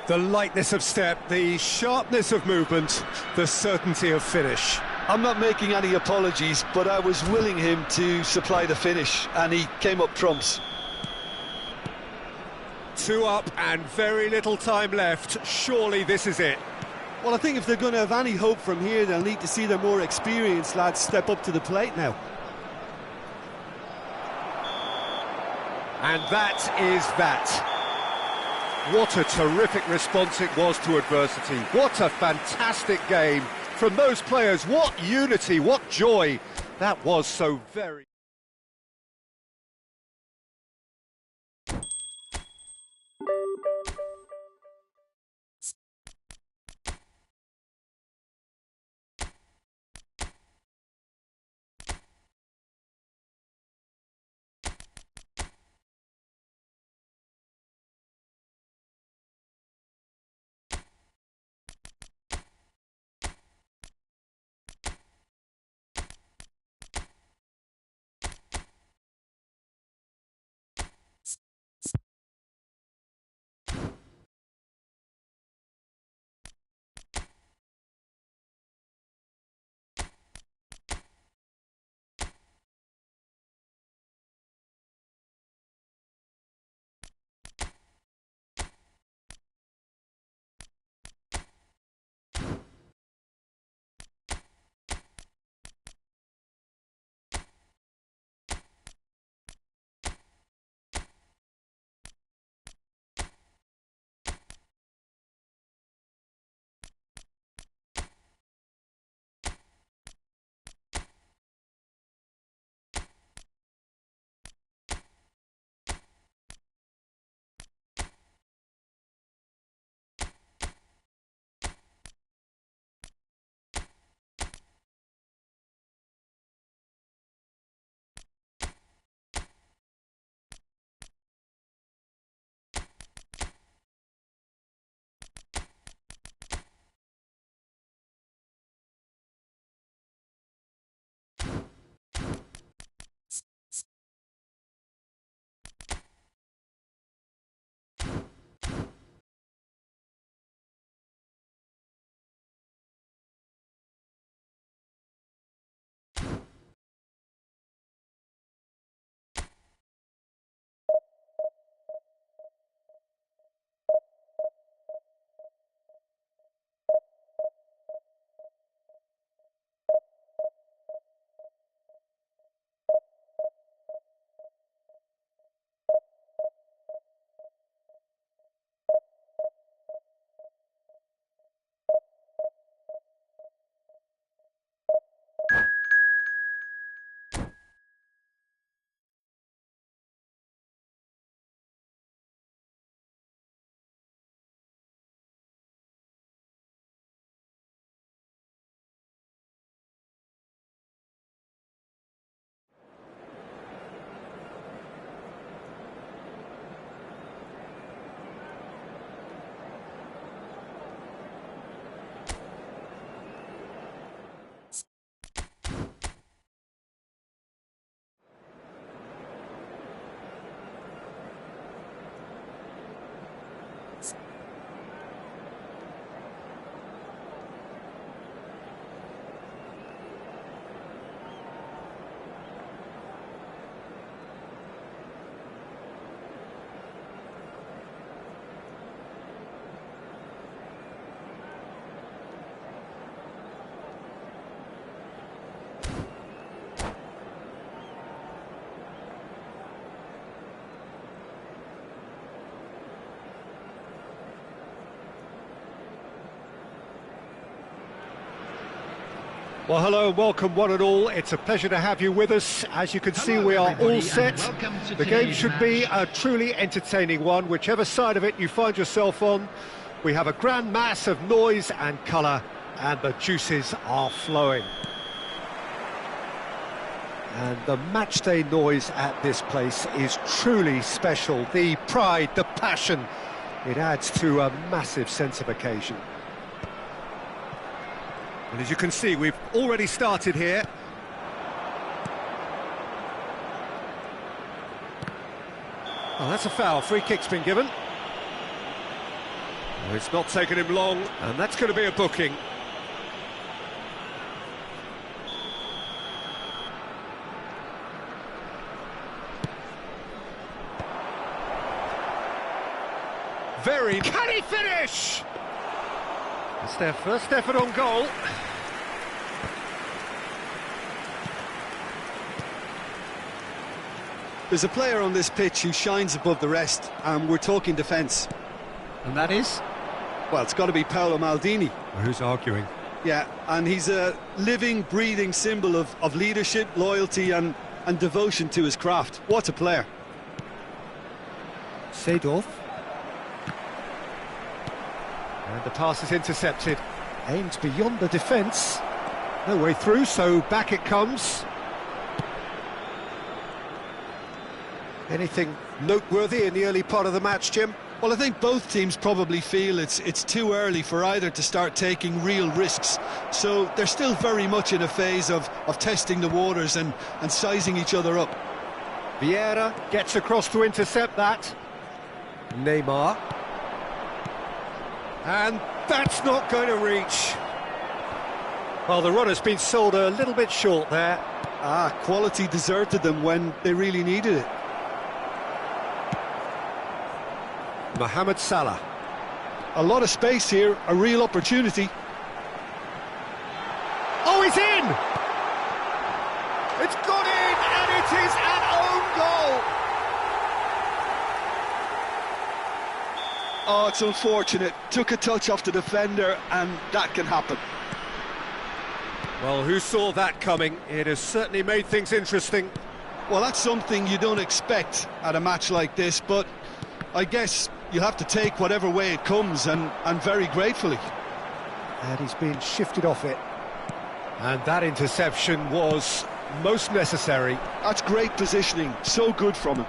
The lightness of step, the sharpness of movement, the certainty of finish. I'm not making any apologies, but I was willing him to supply the finish, and he came up trumps. 2 up and very little time left. Surely this is it. Well, I think if they're going to have any hope from here, they'll need to see their more experienced lads step up to the plate now. And that is that. What a terrific response it was to adversity. What a fantastic game from those players. What unity, what joy. That was so very... Well, hello and welcome one and all. It's a pleasure to have you with us. As you can see, we are all set. The game should be a truly entertaining one, whichever side of it you find yourself on. We have a grand mass of noise and colour, and the juices are flowing. And the matchday noise at this place is truly special. The pride, the passion, it adds to a massive sense of occasion. And as you can see, we've already started here. Oh, that's a foul. Free kick's been given. Well, it's not taken him long, and that's going to be a booking. Can he finish? It's their first effort on goal. There's a player on this pitch who shines above the rest, and we're talking defence. And that is? Well, it's got to be Paolo Maldini. Who's arguing? Yeah, and he's a living, breathing symbol of leadership, loyalty and devotion to his craft. What a player. Seedorf. And the pass is intercepted. Aimed beyond the defence. No way through, so back it comes. Anything noteworthy in the early part of the match, Jim? Well, I think both teams probably feel it's too early for either to start taking real risks. So they're still very much in a phase of testing the waters and sizing each other up. Vieira gets across to intercept that. Neymar. And that's not going to reach. Well, the run has been sold a little bit short there. Quality deserted them when they really needed it. Mohamed Salah. A lot of space here, a real opportunity. Oh, he's in! It's gone in, and it is an own goal! Oh, it's unfortunate. Took a touch off the defender, and that can happen. Well, who saw that coming? It has certainly made things interesting. Well, that's something you don't expect at a match like this, but I guess you'll have to take whatever way it comes, and very gratefully. And he's been shifted off it. And that interception was most necessary. That's great positioning, so good from him.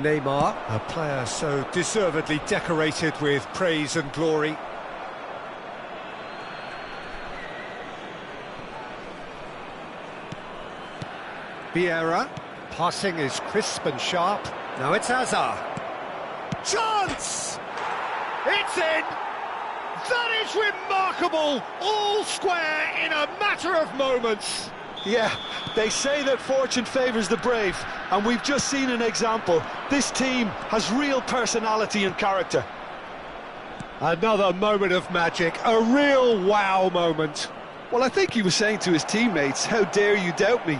Neymar, a player so deservedly decorated with praise and glory. Vieira, passing is crisp and sharp. Now it's Hazard. Chance! It's in! That is remarkable! All square in a matter of moments. Yeah, they say that fortune favours the brave, and we've just seen an example. This team has real personality and character. Another moment of magic, a real wow moment. Well, I think he was saying to his teammates, how dare you doubt me?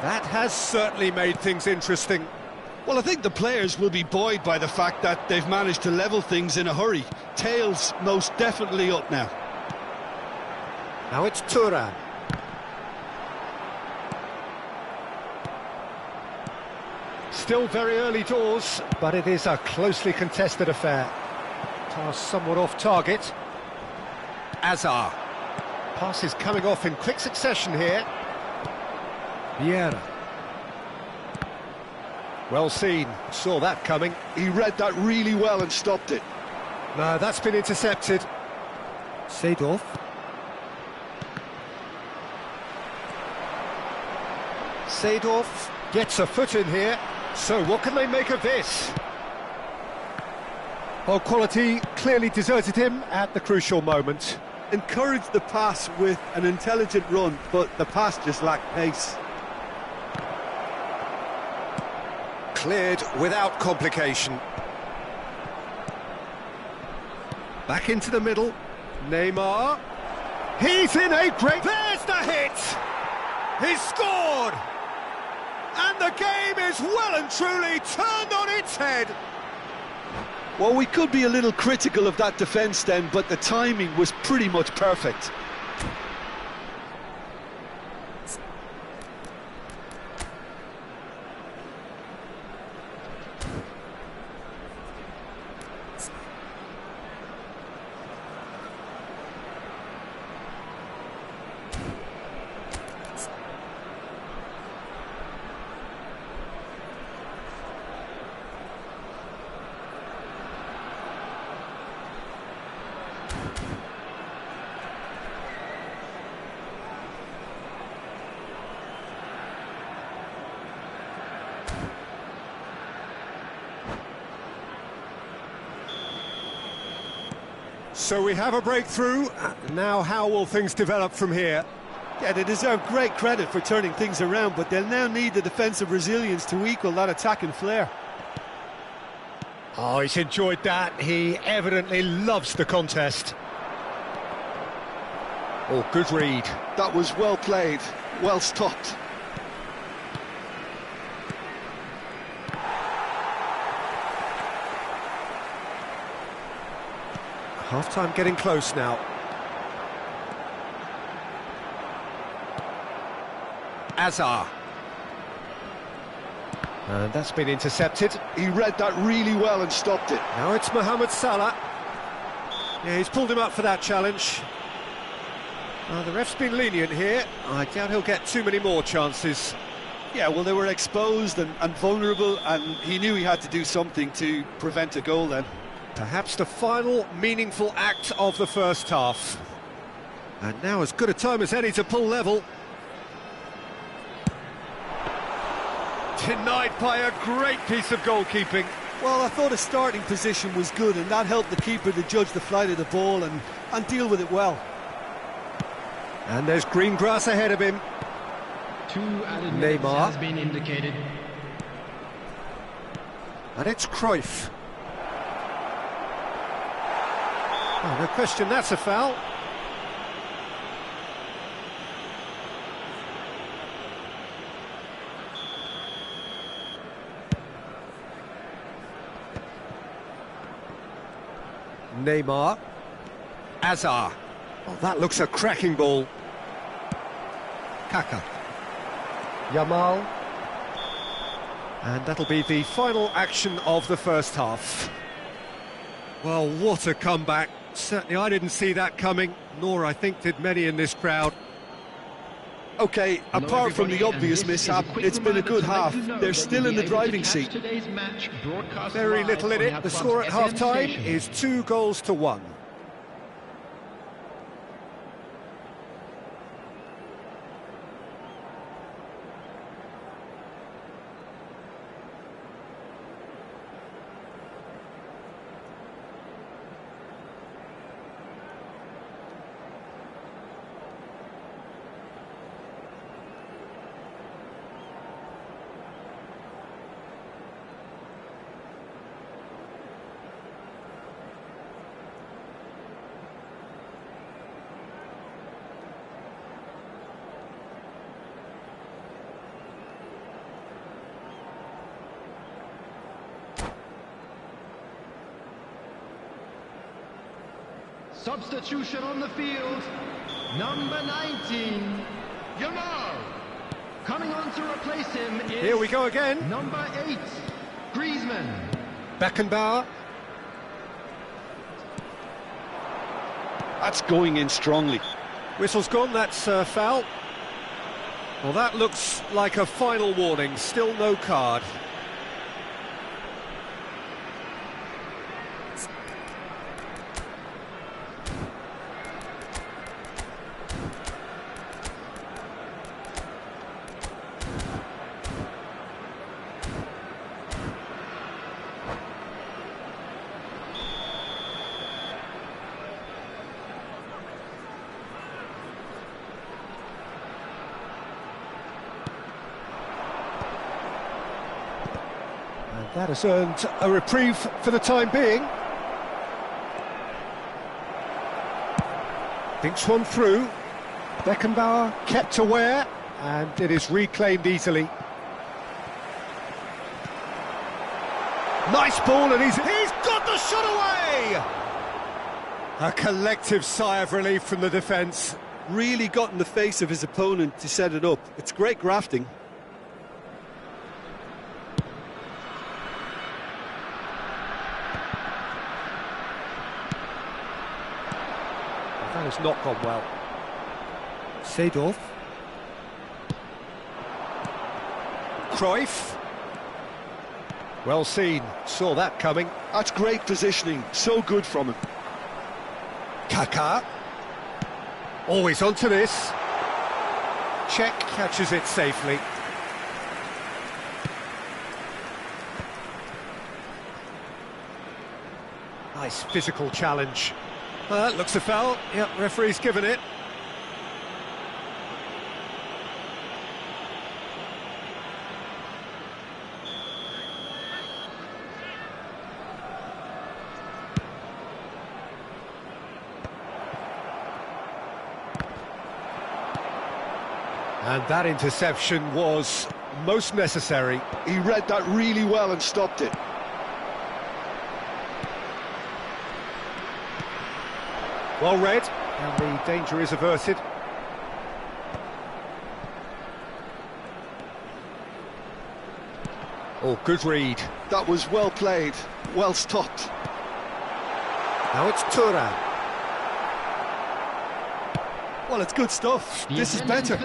That has certainly made things interesting. Well, I think the players will be buoyed by the fact that they've managed to level things in a hurry. Tails most definitely up now. Now it's Thuram. Still very early doors, but it is a closely contested affair. Pass somewhat off target. Hazard. Pass is coming off in quick succession here. Vieira. Well seen, saw that coming. He read that really well and stopped it. No, that's been intercepted. Seedorf. Seedorf gets a foot in here. So what can they make of this? Well, quality clearly deserted him at the crucial moment. Encouraged the pass with an intelligent run, but the pass just lacked pace. Cleared without complication. Back into the middle. Neymar. He's in a great... There's the hit! He's scored! And the game is well and truly turned on its head. Well, we could be a little critical of that defence then, but the timing was pretty much perfect. So we have a breakthrough. Now how will things develop from here? Yeah, they deserve great credit for turning things around, but they'll now need the defensive resilience to equal that attacking flair. Oh, he's enjoyed that. He evidently loves the contest. Oh, good read. That was well played, well stopped. Half-time getting close now. Azar. And that's been intercepted. He read that really well and stopped it. Now it's Mohamed Salah. Yeah, he's pulled him up for that challenge. The ref's been lenient here. I doubt he'll get too many more chances. Yeah, well, they were exposed and vulnerable, and he knew he had to do something to prevent a goal then. Perhaps the final meaningful act of the first half. And now as good a time as any to pull level. Denied by a great piece of goalkeeping. Well, I thought his starting position was good, and that helped the keeper to judge the flight of the ball and deal with it well. And there's green grass ahead of him. 2 added minutes Neymar. has been indicated. And it's Cruyff. Oh, no question, that's a foul. Neymar. Azar. Oh, that looks a cracking ball. Kaka. Yamal. And that'll be the final action of the first half. Well, what a comeback. Certainly I didn't see that coming, nor I think did many in this crowd. OK, apart from the obvious mishap, it's been a good half. They're still in the driving seat. Very little in it. The score at half-time is 2-1. Substitution on the field. Number 19, Yamal. Coming on to replace him is... Here we go again. Number 8, Griezmann. Beckenbauer. That's going in strongly. Whistle's gone, that's foul. Well, that looks like a final warning. Still no card. That has earned a reprieve for the time being. Thinks one through. Beckenbauer kept aware, and it is reclaimed easily. Nice ball, and he's got the the shot away! A collective sigh of relief from the defence. Really got in the face of his opponent to set it up. It's great grafting. That has not gone well. Seedorf. Cruyff. Well seen, saw that coming. That's great positioning, so good from him. Kaká. Always onto this. Czech catches it safely. Nice physical challenge. Looks a foul. Yep, referee's given it. And that interception was most necessary. He read that really well and stopped it. Well read, and the danger is averted. Oh, good read. That was well played, well stopped. Now it's Thuram. Well, it's good stuff. This is better.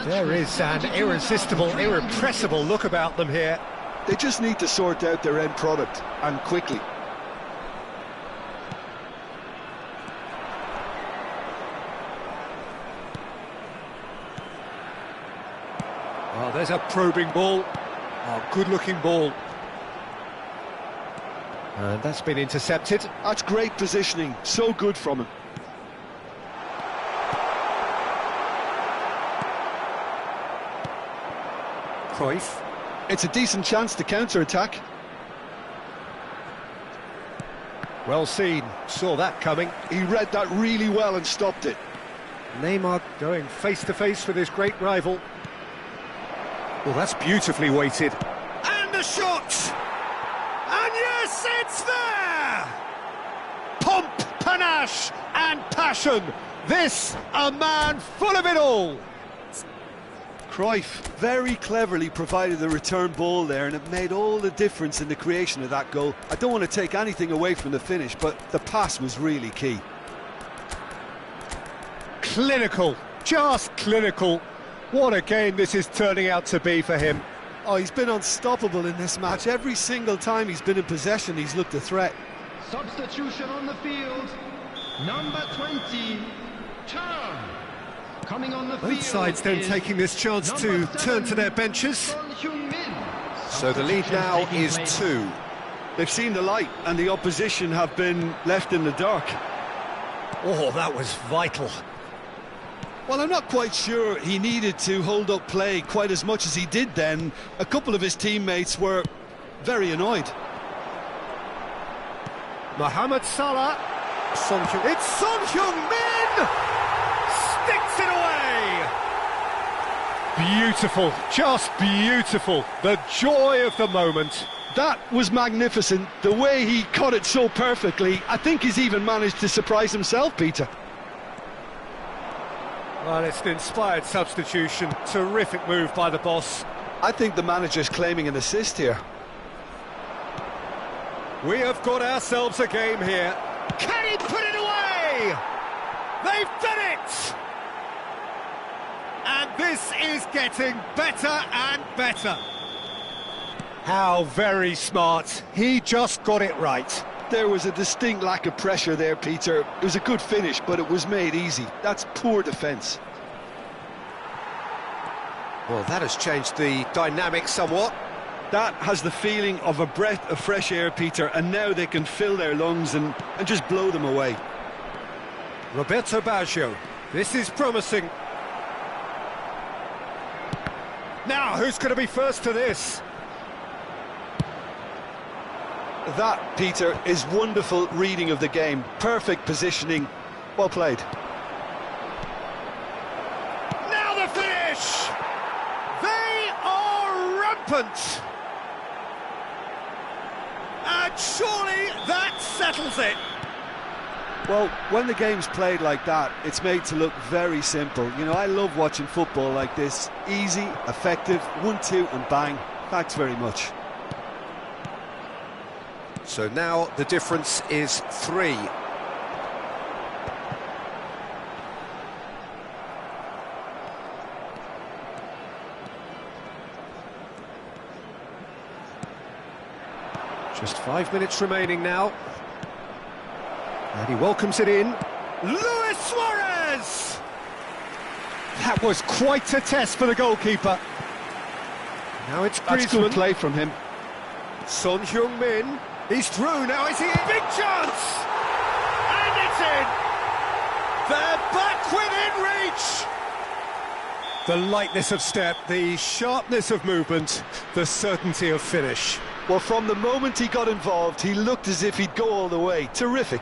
There is an irresistible, irrepressible look about them here. They just need to sort out their end product, and quickly. Oh, there's a probing ball. Oh, good-looking ball. And that's been intercepted. That's great positioning, so good from him. Cruyff. It's a decent chance to counter-attack. Well seen, saw that coming. He read that really well and stopped it. Neymar going face-to-face with his great rival. Well, that's beautifully weighted. And the shot! And yes, it's there! Pomp, panache and passion. This, a man full of it all. Cruyff very cleverly provided the return ball there, and it made all the difference in the creation of that goal. I don't want to take anything away from the finish, but the pass was really key. Clinical, just clinical. What a game this is turning out to be for him. Oh, he's been unstoppable in this match. Every single time he's been in possession, he's looked a threat. Substitution on the field. Number 20, Thuram. Coming on the field. Both sides then taking this chance to turn to their benches. So the lead now is 2. They've seen the light, and the opposition have been left in the dark. Oh, that was vital. Well, I'm not quite sure he needed to hold up play quite as much as he did then. A couple of his teammates were very annoyed. Mohamed Salah. It's Son Heung-min! Sticks it away! Beautiful, just beautiful. The joy of the moment. That was magnificent. The way he caught it so perfectly. I think he's even managed to surprise himself, Peter. Well, it's an inspired substitution. Terrific move by the boss. I think the manager's claiming an assist here. We have got ourselves a game here. Can he put it away? They've done it! And this is getting better and better. How very smart. He just got it right. There was a distinct lack of pressure there, Peter. It was a good finish, but it was made easy. That's poor defence. Well, that has changed the dynamic somewhat. That has the feeling of a breath of fresh air, Peter, and now they can fill their lungs and just blow them away. Roberto Baggio. This is promising. Now, who's going to be first to this? That, Peter, is wonderful reading of the game. Perfect positioning. Well played. Now the finish! They are rampant! And surely that settles it. Well, when the game's played like that, it's made to look very simple. You know, I love watching football like this. Easy, effective, 1-2 and bang. Thanks very much. So now the difference is 3. Just 5 minutes remaining now. And he welcomes it in. Luis Suarez! That was quite a test for the goalkeeper. Now it's Griezmann. That's good play from him. Son Heung-min. He's through, now is he in? Big chance! And it's in! They're back within reach! The lightness of step, the sharpness of movement, the certainty of finish. Well, from the moment he got involved, he looked as if he'd go all the way. Terrific.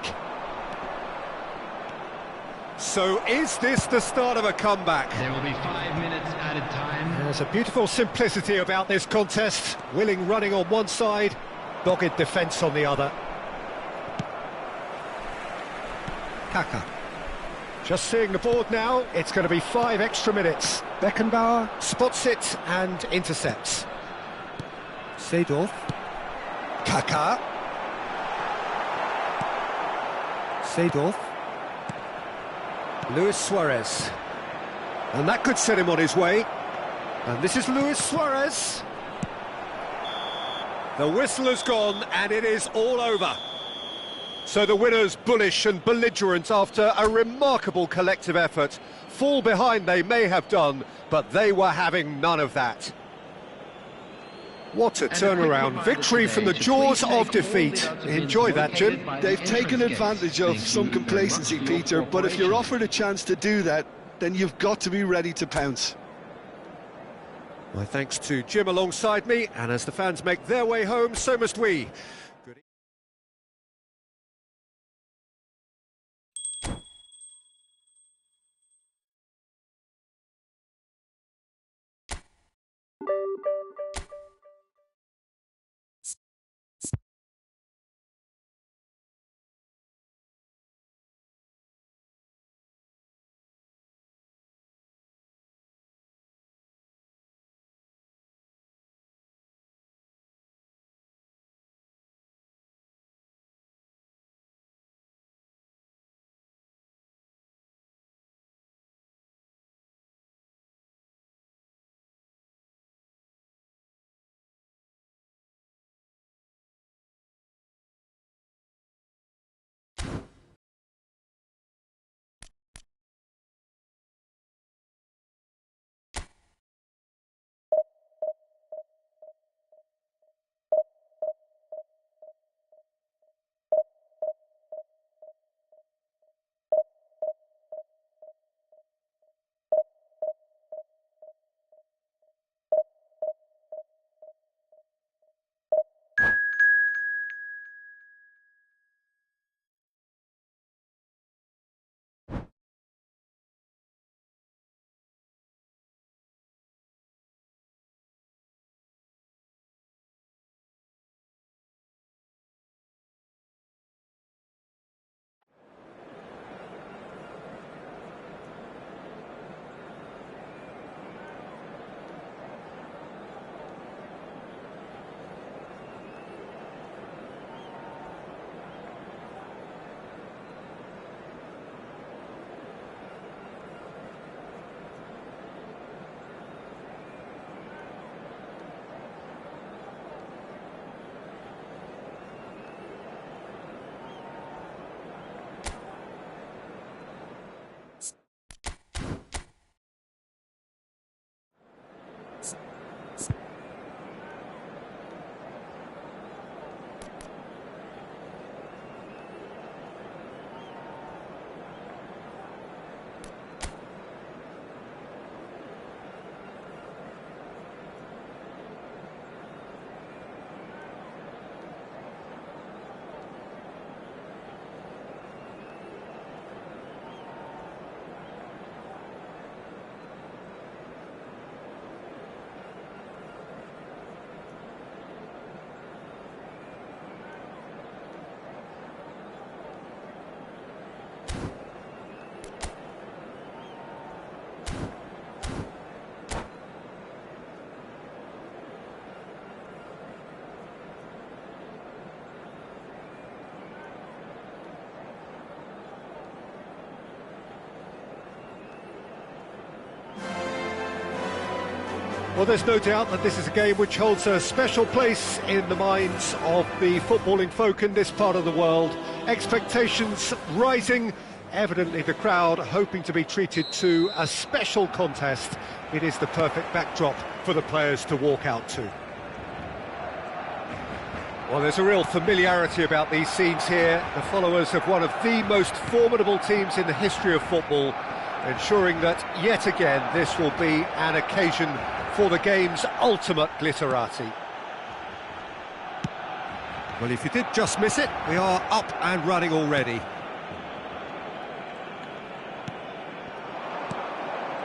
So is this the start of a comeback? There will be 5 minutes added time. There's a beautiful simplicity about this contest. Willing running on one side, dogged defence on the other. Kaka. Just seeing the board now, it's going to be 5 extra minutes. Beckenbauer spots it and intercepts. Seedorf. Kaka. Seedorf. Luis Suarez. And that could set him on his way. And this is Luis Suarez. The whistle has gone and it is all over. So the winners, bullish and belligerent after a remarkable collective effort. Fall behind they may have done, but they were having none of that. What a turnaround. Victory from the jaws of defeat. Enjoy that, Jim. They've taken advantage of some complacency, Peter, but if you're offered a chance to do that, then you've got to be ready to pounce. My thanks to Jim alongside me, and as the fans make their way home, so must we. Well, there's no doubt that this is a game which holds a special place in the minds of the footballing folk in this part of the world. Expectations rising, evidently the crowd hoping to be treated to a special contest. It is the perfect backdrop for the players to walk out to. Well, there's a real familiarity about these scenes here. The followers of one of the most formidable teams in the history of football, ensuring that, yet again, this will be an occasion for the game's ultimate glitterati. Well, if you did just miss it, we are up and running already.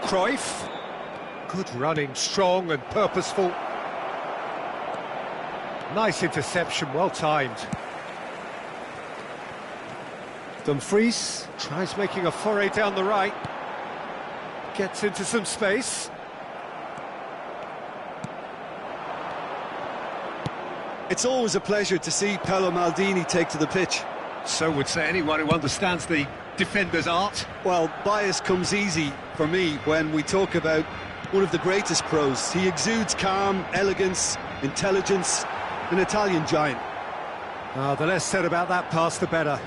Cruyff. Good running, strong and purposeful. Nice interception, well timed. Dumfries tries making a foray down the right. Gets into some space. It's always a pleasure to see Paolo Maldini take to the pitch. So would say anyone who understands the defender's art. Well, bias comes easy for me when we talk about one of the greatest pros. He exudes calm, elegance, intelligence, an Italian giant. The less said about that pass, the better.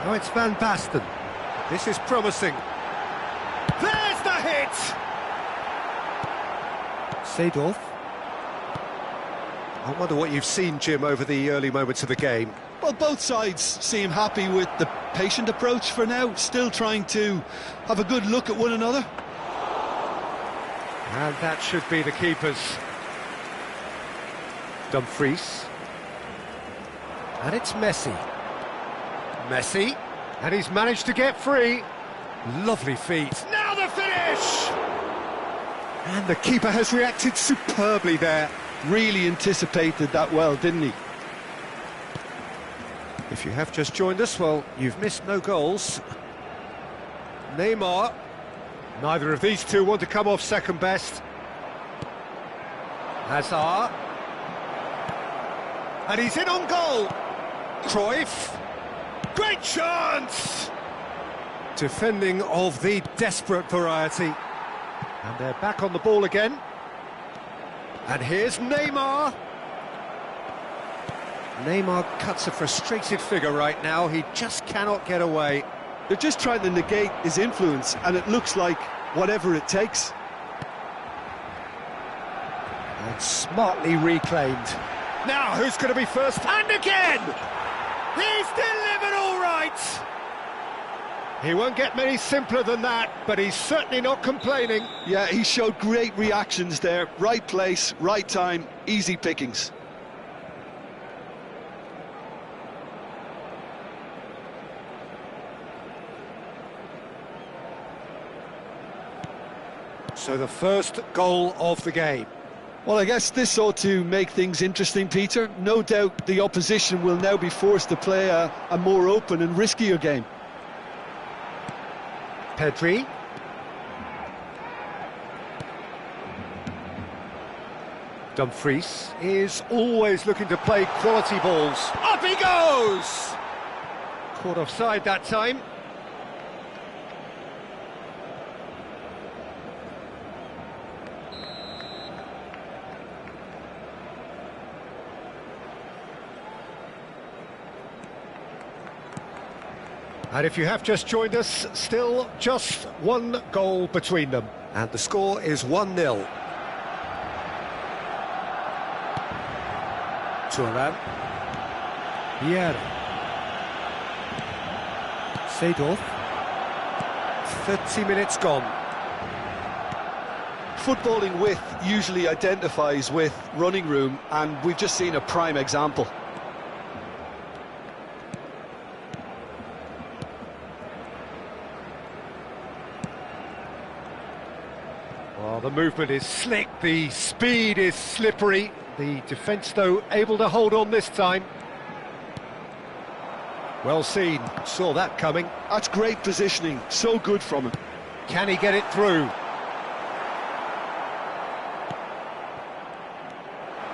Now it's Van Basten. This is promising. There's the hit! Seedorf. I wonder what you've seen, Jim, over the early moments of the game. Well, both sides seem happy with the patient approach for now, still trying to have a good look at one another. And that should be the keepers. Dumfries. And it's Messi. Messi. And he's managed to get free. Lovely feet. Now the finish! And the keeper has reacted superbly there. Really anticipated that well, didn't he? If you have just joined us, well, you've missed no goals. Neymar. Neither of these two want to come off second best. Hazard. And he's in on goal. Cruyff. Great chance! Defending of the desperate variety. And they're back on the ball again. And here's Neymar. Neymar cuts a frustrated figure right now. He just cannot get away. They're just trying to negate his influence, and it looks like whatever it takes. And smartly reclaimed. Now, who's going to be first? And again! He's delivered all right! He won't get many simpler than that, but he's certainly not complaining. Yeah, he showed great reactions there. Right place, right time, easy pickings. So the first goal of the game. Well, I guess this ought to make things interesting, Peter. No doubt the opposition will now be forced to play a more open and riskier game. Pedri. Dumfries is always looking to play quality balls. Up he goes! Caught offside that time. And if you have just joined us, still just one goal between them. And the score is 1-0. Thuram. Pierre. Seedorf. 30 minutes gone. Footballing width usually identifies with running room, and we've just seen a prime example. Well, the movement is slick, the speed is slippery. The defence, though, able to hold on this time. Well seen, saw that coming. That's great positioning, so good from him. Can he get it through?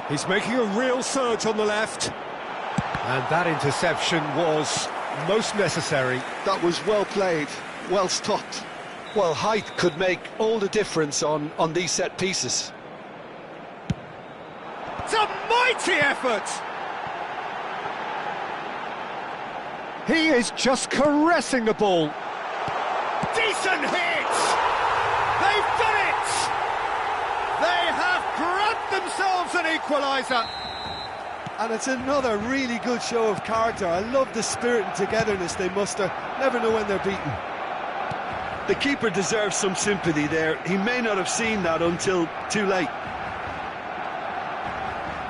He's making a real surge on the left. And that interception was most necessary. That was well played, well stopped. Well, height could make all the difference on these set pieces. It's a mighty effort! He is just caressing the ball. Decent hit! They've done it! They have grabbed themselves an equaliser. And it's another really good show of character. I love the spirit and togetherness they muster. Never know when they're beaten. The keeper deserves some sympathy there. He may not have seen that until too late.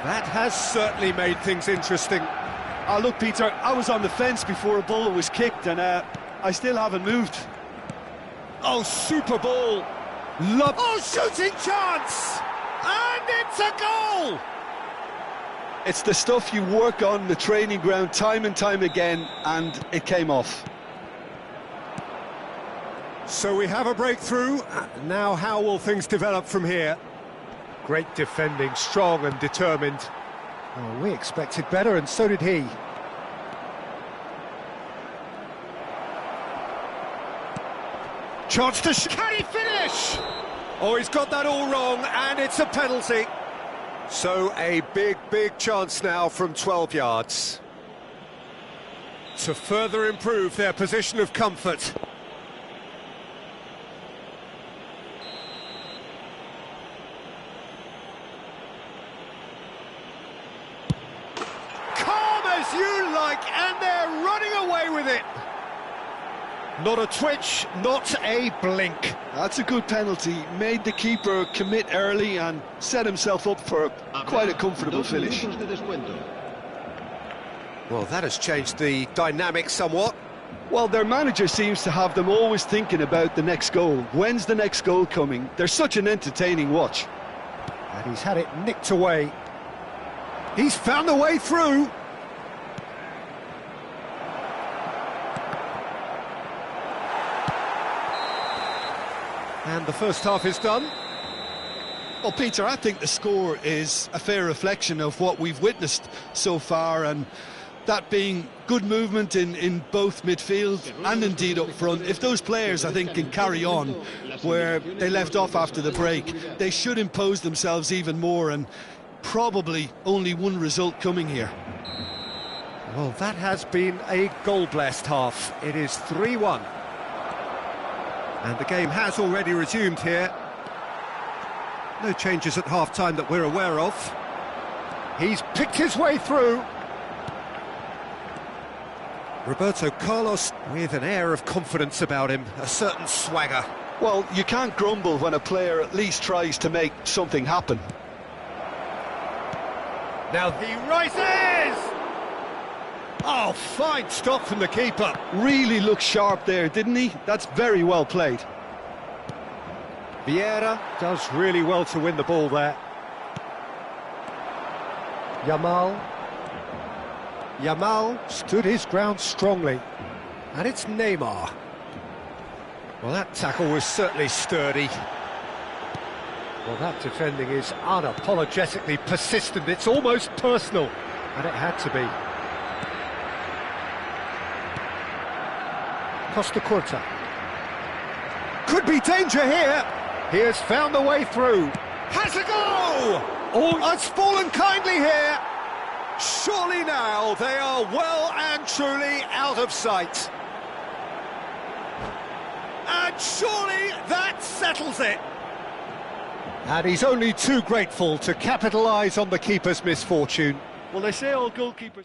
That has certainly made things interesting. Oh, look, Peter, I was on the fence before a ball was kicked, and I still haven't moved. Oh, super ball! Oh, shooting chance! And it's a goal! It's the stuff you work on the training ground time and time again, and it came off. So we have a breakthrough. Now how will things develop from here? Great defending, strong and determined. Oh, we expected better, and so did he. Chance to can he finish? Oh, he's got that all wrong, and it's a penalty. So a big chance now from 12 yards to further improve their position of comfort. As you like, and they're running away with it. Not a twitch, not a blink. That's a good penalty. Made the keeper commit early and set himself up for quite a comfortable finish. Well, that has changed the dynamic somewhat. Well, their manager seems to have them always thinking about the next goal. When's the next goal coming? They're such an entertaining watch. And he's had it nicked away. He's found the way through. And the first half is done. Well, Peter, I think the score is a fair reflection of what we've witnessed so far, and that being good movement in both midfield and indeed up front. If those players, I think, can carry on where they left off after the break, they should impose themselves even more, and probably only one result coming here. Well, that has been a goal-blessed half. It is 3-1. And the game has already resumed here. No changes at half-time that we're aware of. He's picked his way through. Roberto Carlos with an air of confidence about him, a certain swagger. Well, you can't grumble when a player at least tries to make something happen. Now he rises! Oh, fine stop from the keeper. Really looked sharp there, didn't he? That's very well played. Vieira does really well to win the ball there. Yamal stood his ground strongly. And it's Neymar. Well, that tackle was certainly sturdy. Well, that defending is unapologetically persistent. It's almost personal. And it had to be. Costa Curta. Could be danger here. He has found the way through. Has a go! Oh, it's fallen kindly here. Surely now they are well and truly out of sight. And surely that settles it. And he's only too grateful to capitalise on the keeper's misfortune. Well, they say all goalkeepers...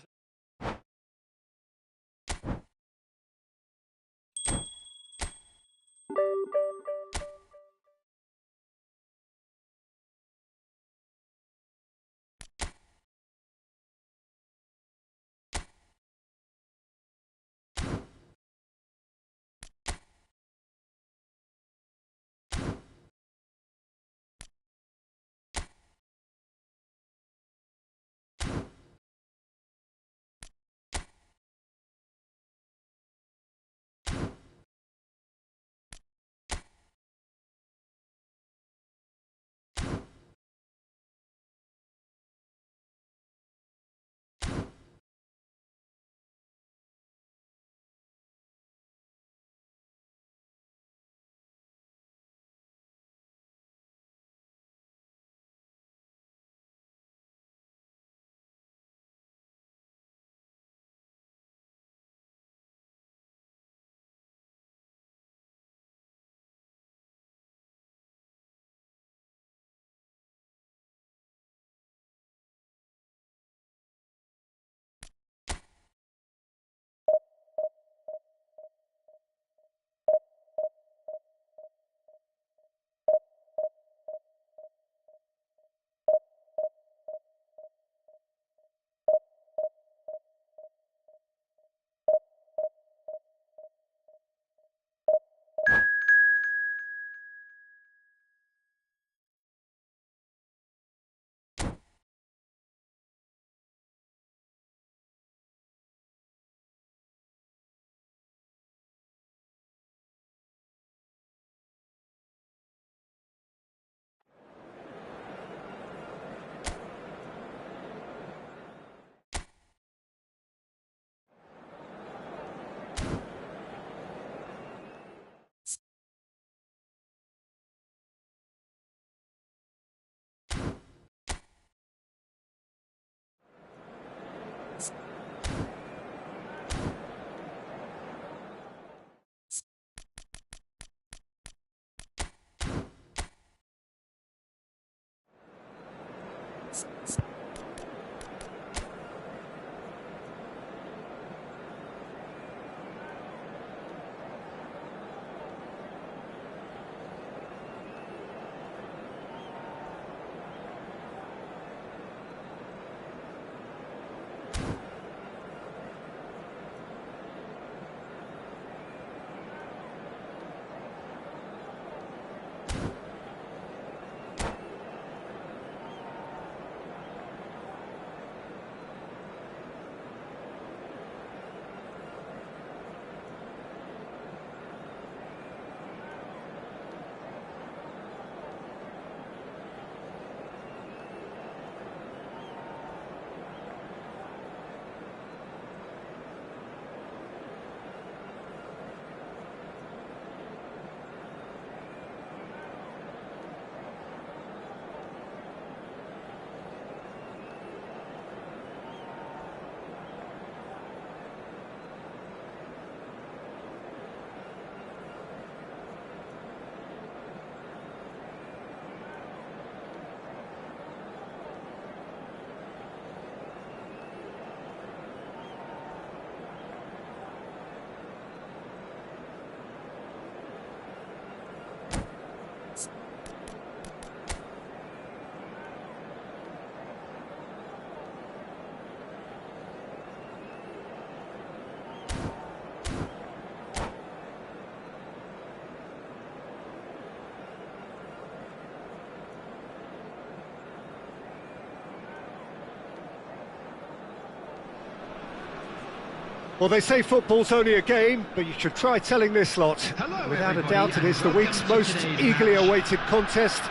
Well, they say football's only a game, but you should try telling this lot. Hello, Without a everybody, doubt, it is the and week's welcome to most today's eagerly match. awaited contest.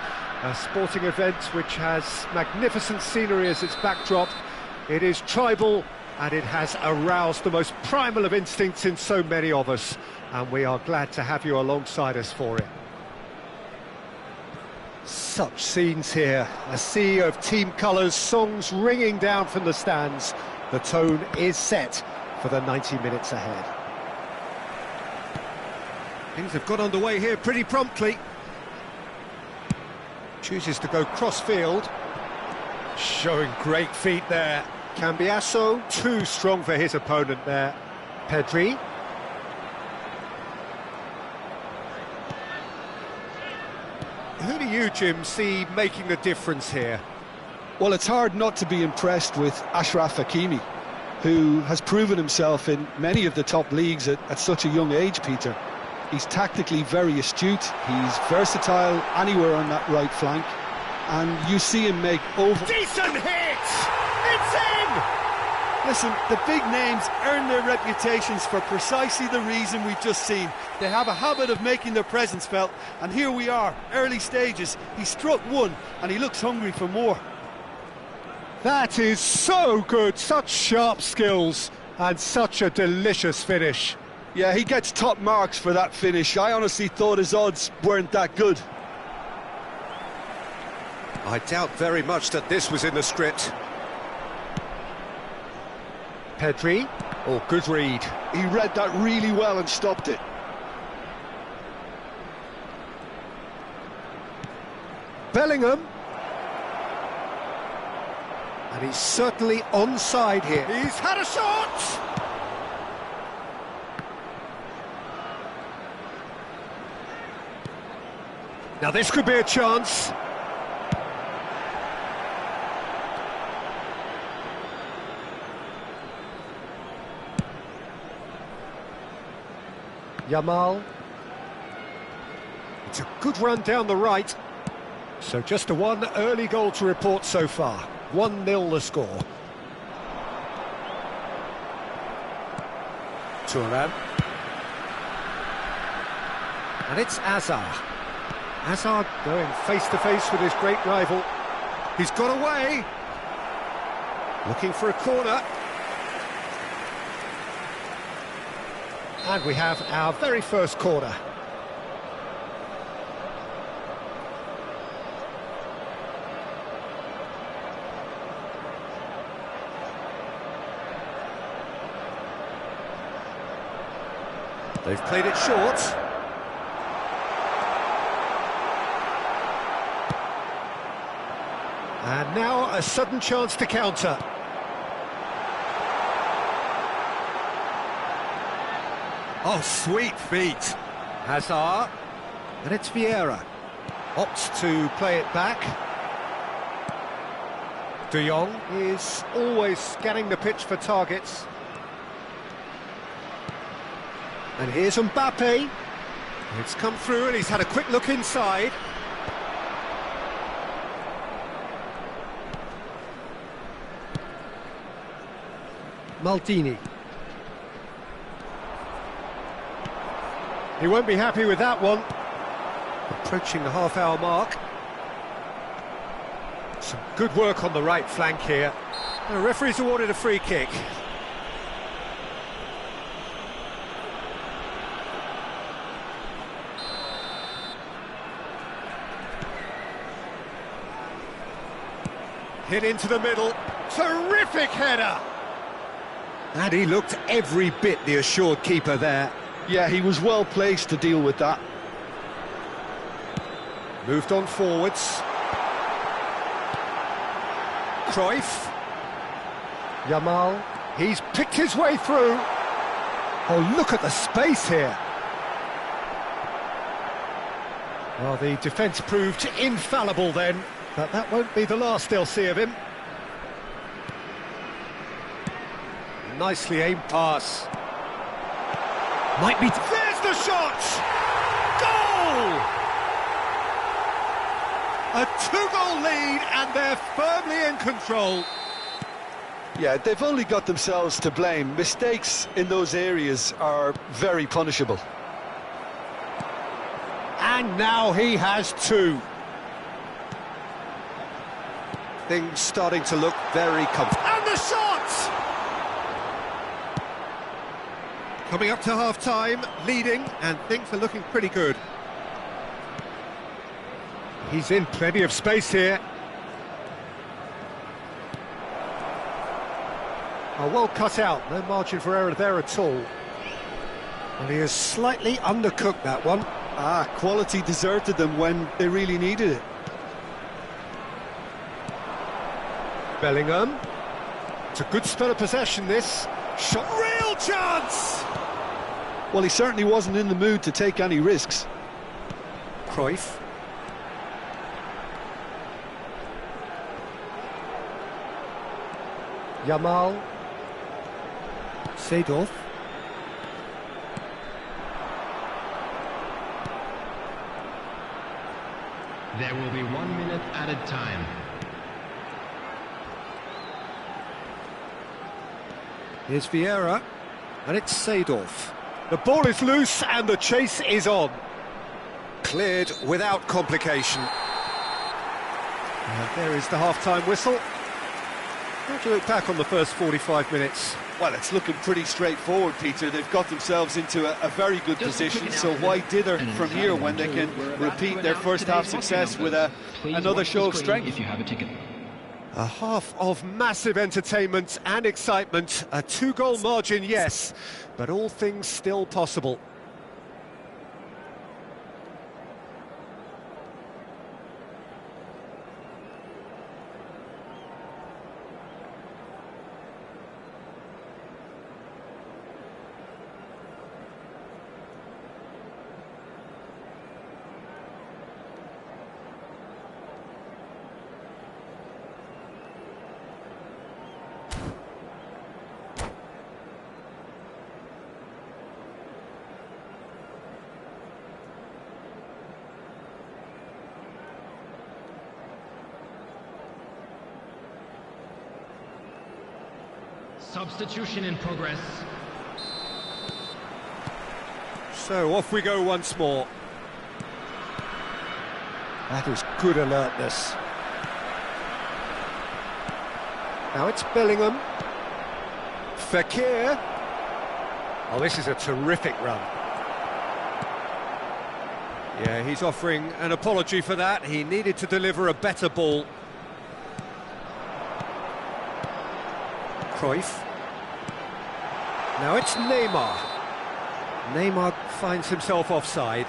A sporting event which has magnificent scenery as its backdrop. It is tribal, and it has aroused the most primal of instincts in so many of us. And we are glad to have you alongside us for it. Such scenes here, a sea of team colours, songs ringing down from the stands. The tone is set for the 90 minutes ahead. Things have got underway here pretty promptly. Chooses to go cross-field. Showing great feet there. Cambiasso, too strong for his opponent there. Pedri. Who do you, Jim, see making the difference here? Well, it's hard not to be impressed with Achraf Hakimi, who has proven himself in many of the top leagues at such a young age, Peter. He's tactically very astute, he's versatile anywhere on that right flank, and you see him make Decent hit! It's in! Listen, the big names earn their reputations for precisely the reason we've just seen. They have a habit of making their presence felt, and here we are, early stages. He struck one, and he looks hungry for more. That is so good, such sharp skills, and such a delicious finish. Yeah, he gets top marks for that finish. I honestly thought his odds weren't that good. I doubt very much that this was in the script. Pedri. Oh, good read. He read that really well and stopped it. Bellingham. And he's certainly onside here. He's had a shot! Now this could be a chance. Yamal. It's a good run down the right. So just a one early goal to report so far. 1-0 the score. Thuram. And it's Hazard. Hazard going face-to-face with his great rival. He's got away. Looking for a corner. And we have our very first corner. They've played it short. And now a sudden chance to counter. Oh, sweet feet. Hazard. And it's Vieira. Opts to play it back. De Jong is always scanning the pitch for targets. And here's Mbappe. It's come through and he's had a quick look inside. Maldini. He won't be happy with that one. Approaching the half-hour mark. Some good work on the right flank here. The referee's awarded a free kick. Hit into the middle. Terrific header! And he looked every bit the assured keeper there. Yeah, he was well placed to deal with that. Moved on forwards. Cruyff. Yamal. He's picked his way through. Oh, look at the space here. Well, the defence proved infallible then, but that won't be the last they'll see of him. Nicely aimed pass. Might be... There's the shot! Goal! A two-goal lead, and they're firmly in control. Yeah, they've only got themselves to blame. Mistakes in those areas are very punishable. And now he has two. Things starting to look very comfortable. And the shot! Coming up to half-time, leading, and things are looking pretty good. He's in plenty of space here. Oh, well cut out, no margin for error there at all. And he has slightly undercooked that one. Quality deserted them when they really needed it. Bellingham. It's a good spell of possession, this. Shot, real chance! Well, he certainly wasn't in the mood to take any risks. Cruyff. Yamal. Seedorf. There will be 1 minute added time. Here's Vieira, and it's Seedorf. The ball is loose, and the chase is on. Cleared without complication. And there is the half-time whistle. How do you look back on the first 45 minutes? Well, it's looking pretty straightforward, Peter. They've got themselves into a very good position, so why dither from here when they can repeat their first half success with another show of strength? If you have a ticket. A half of massive entertainment and excitement. A two-goal margin, yes, but all things still possible. Substitution in progress. So off we go once more. That is good alertness. Now it's Bellingham. Fekir. Oh, this is a terrific run. Yeah, he's offering an apology for that. He needed to deliver a better ball. Cruyff. Now it's Neymar. Neymar finds himself offside.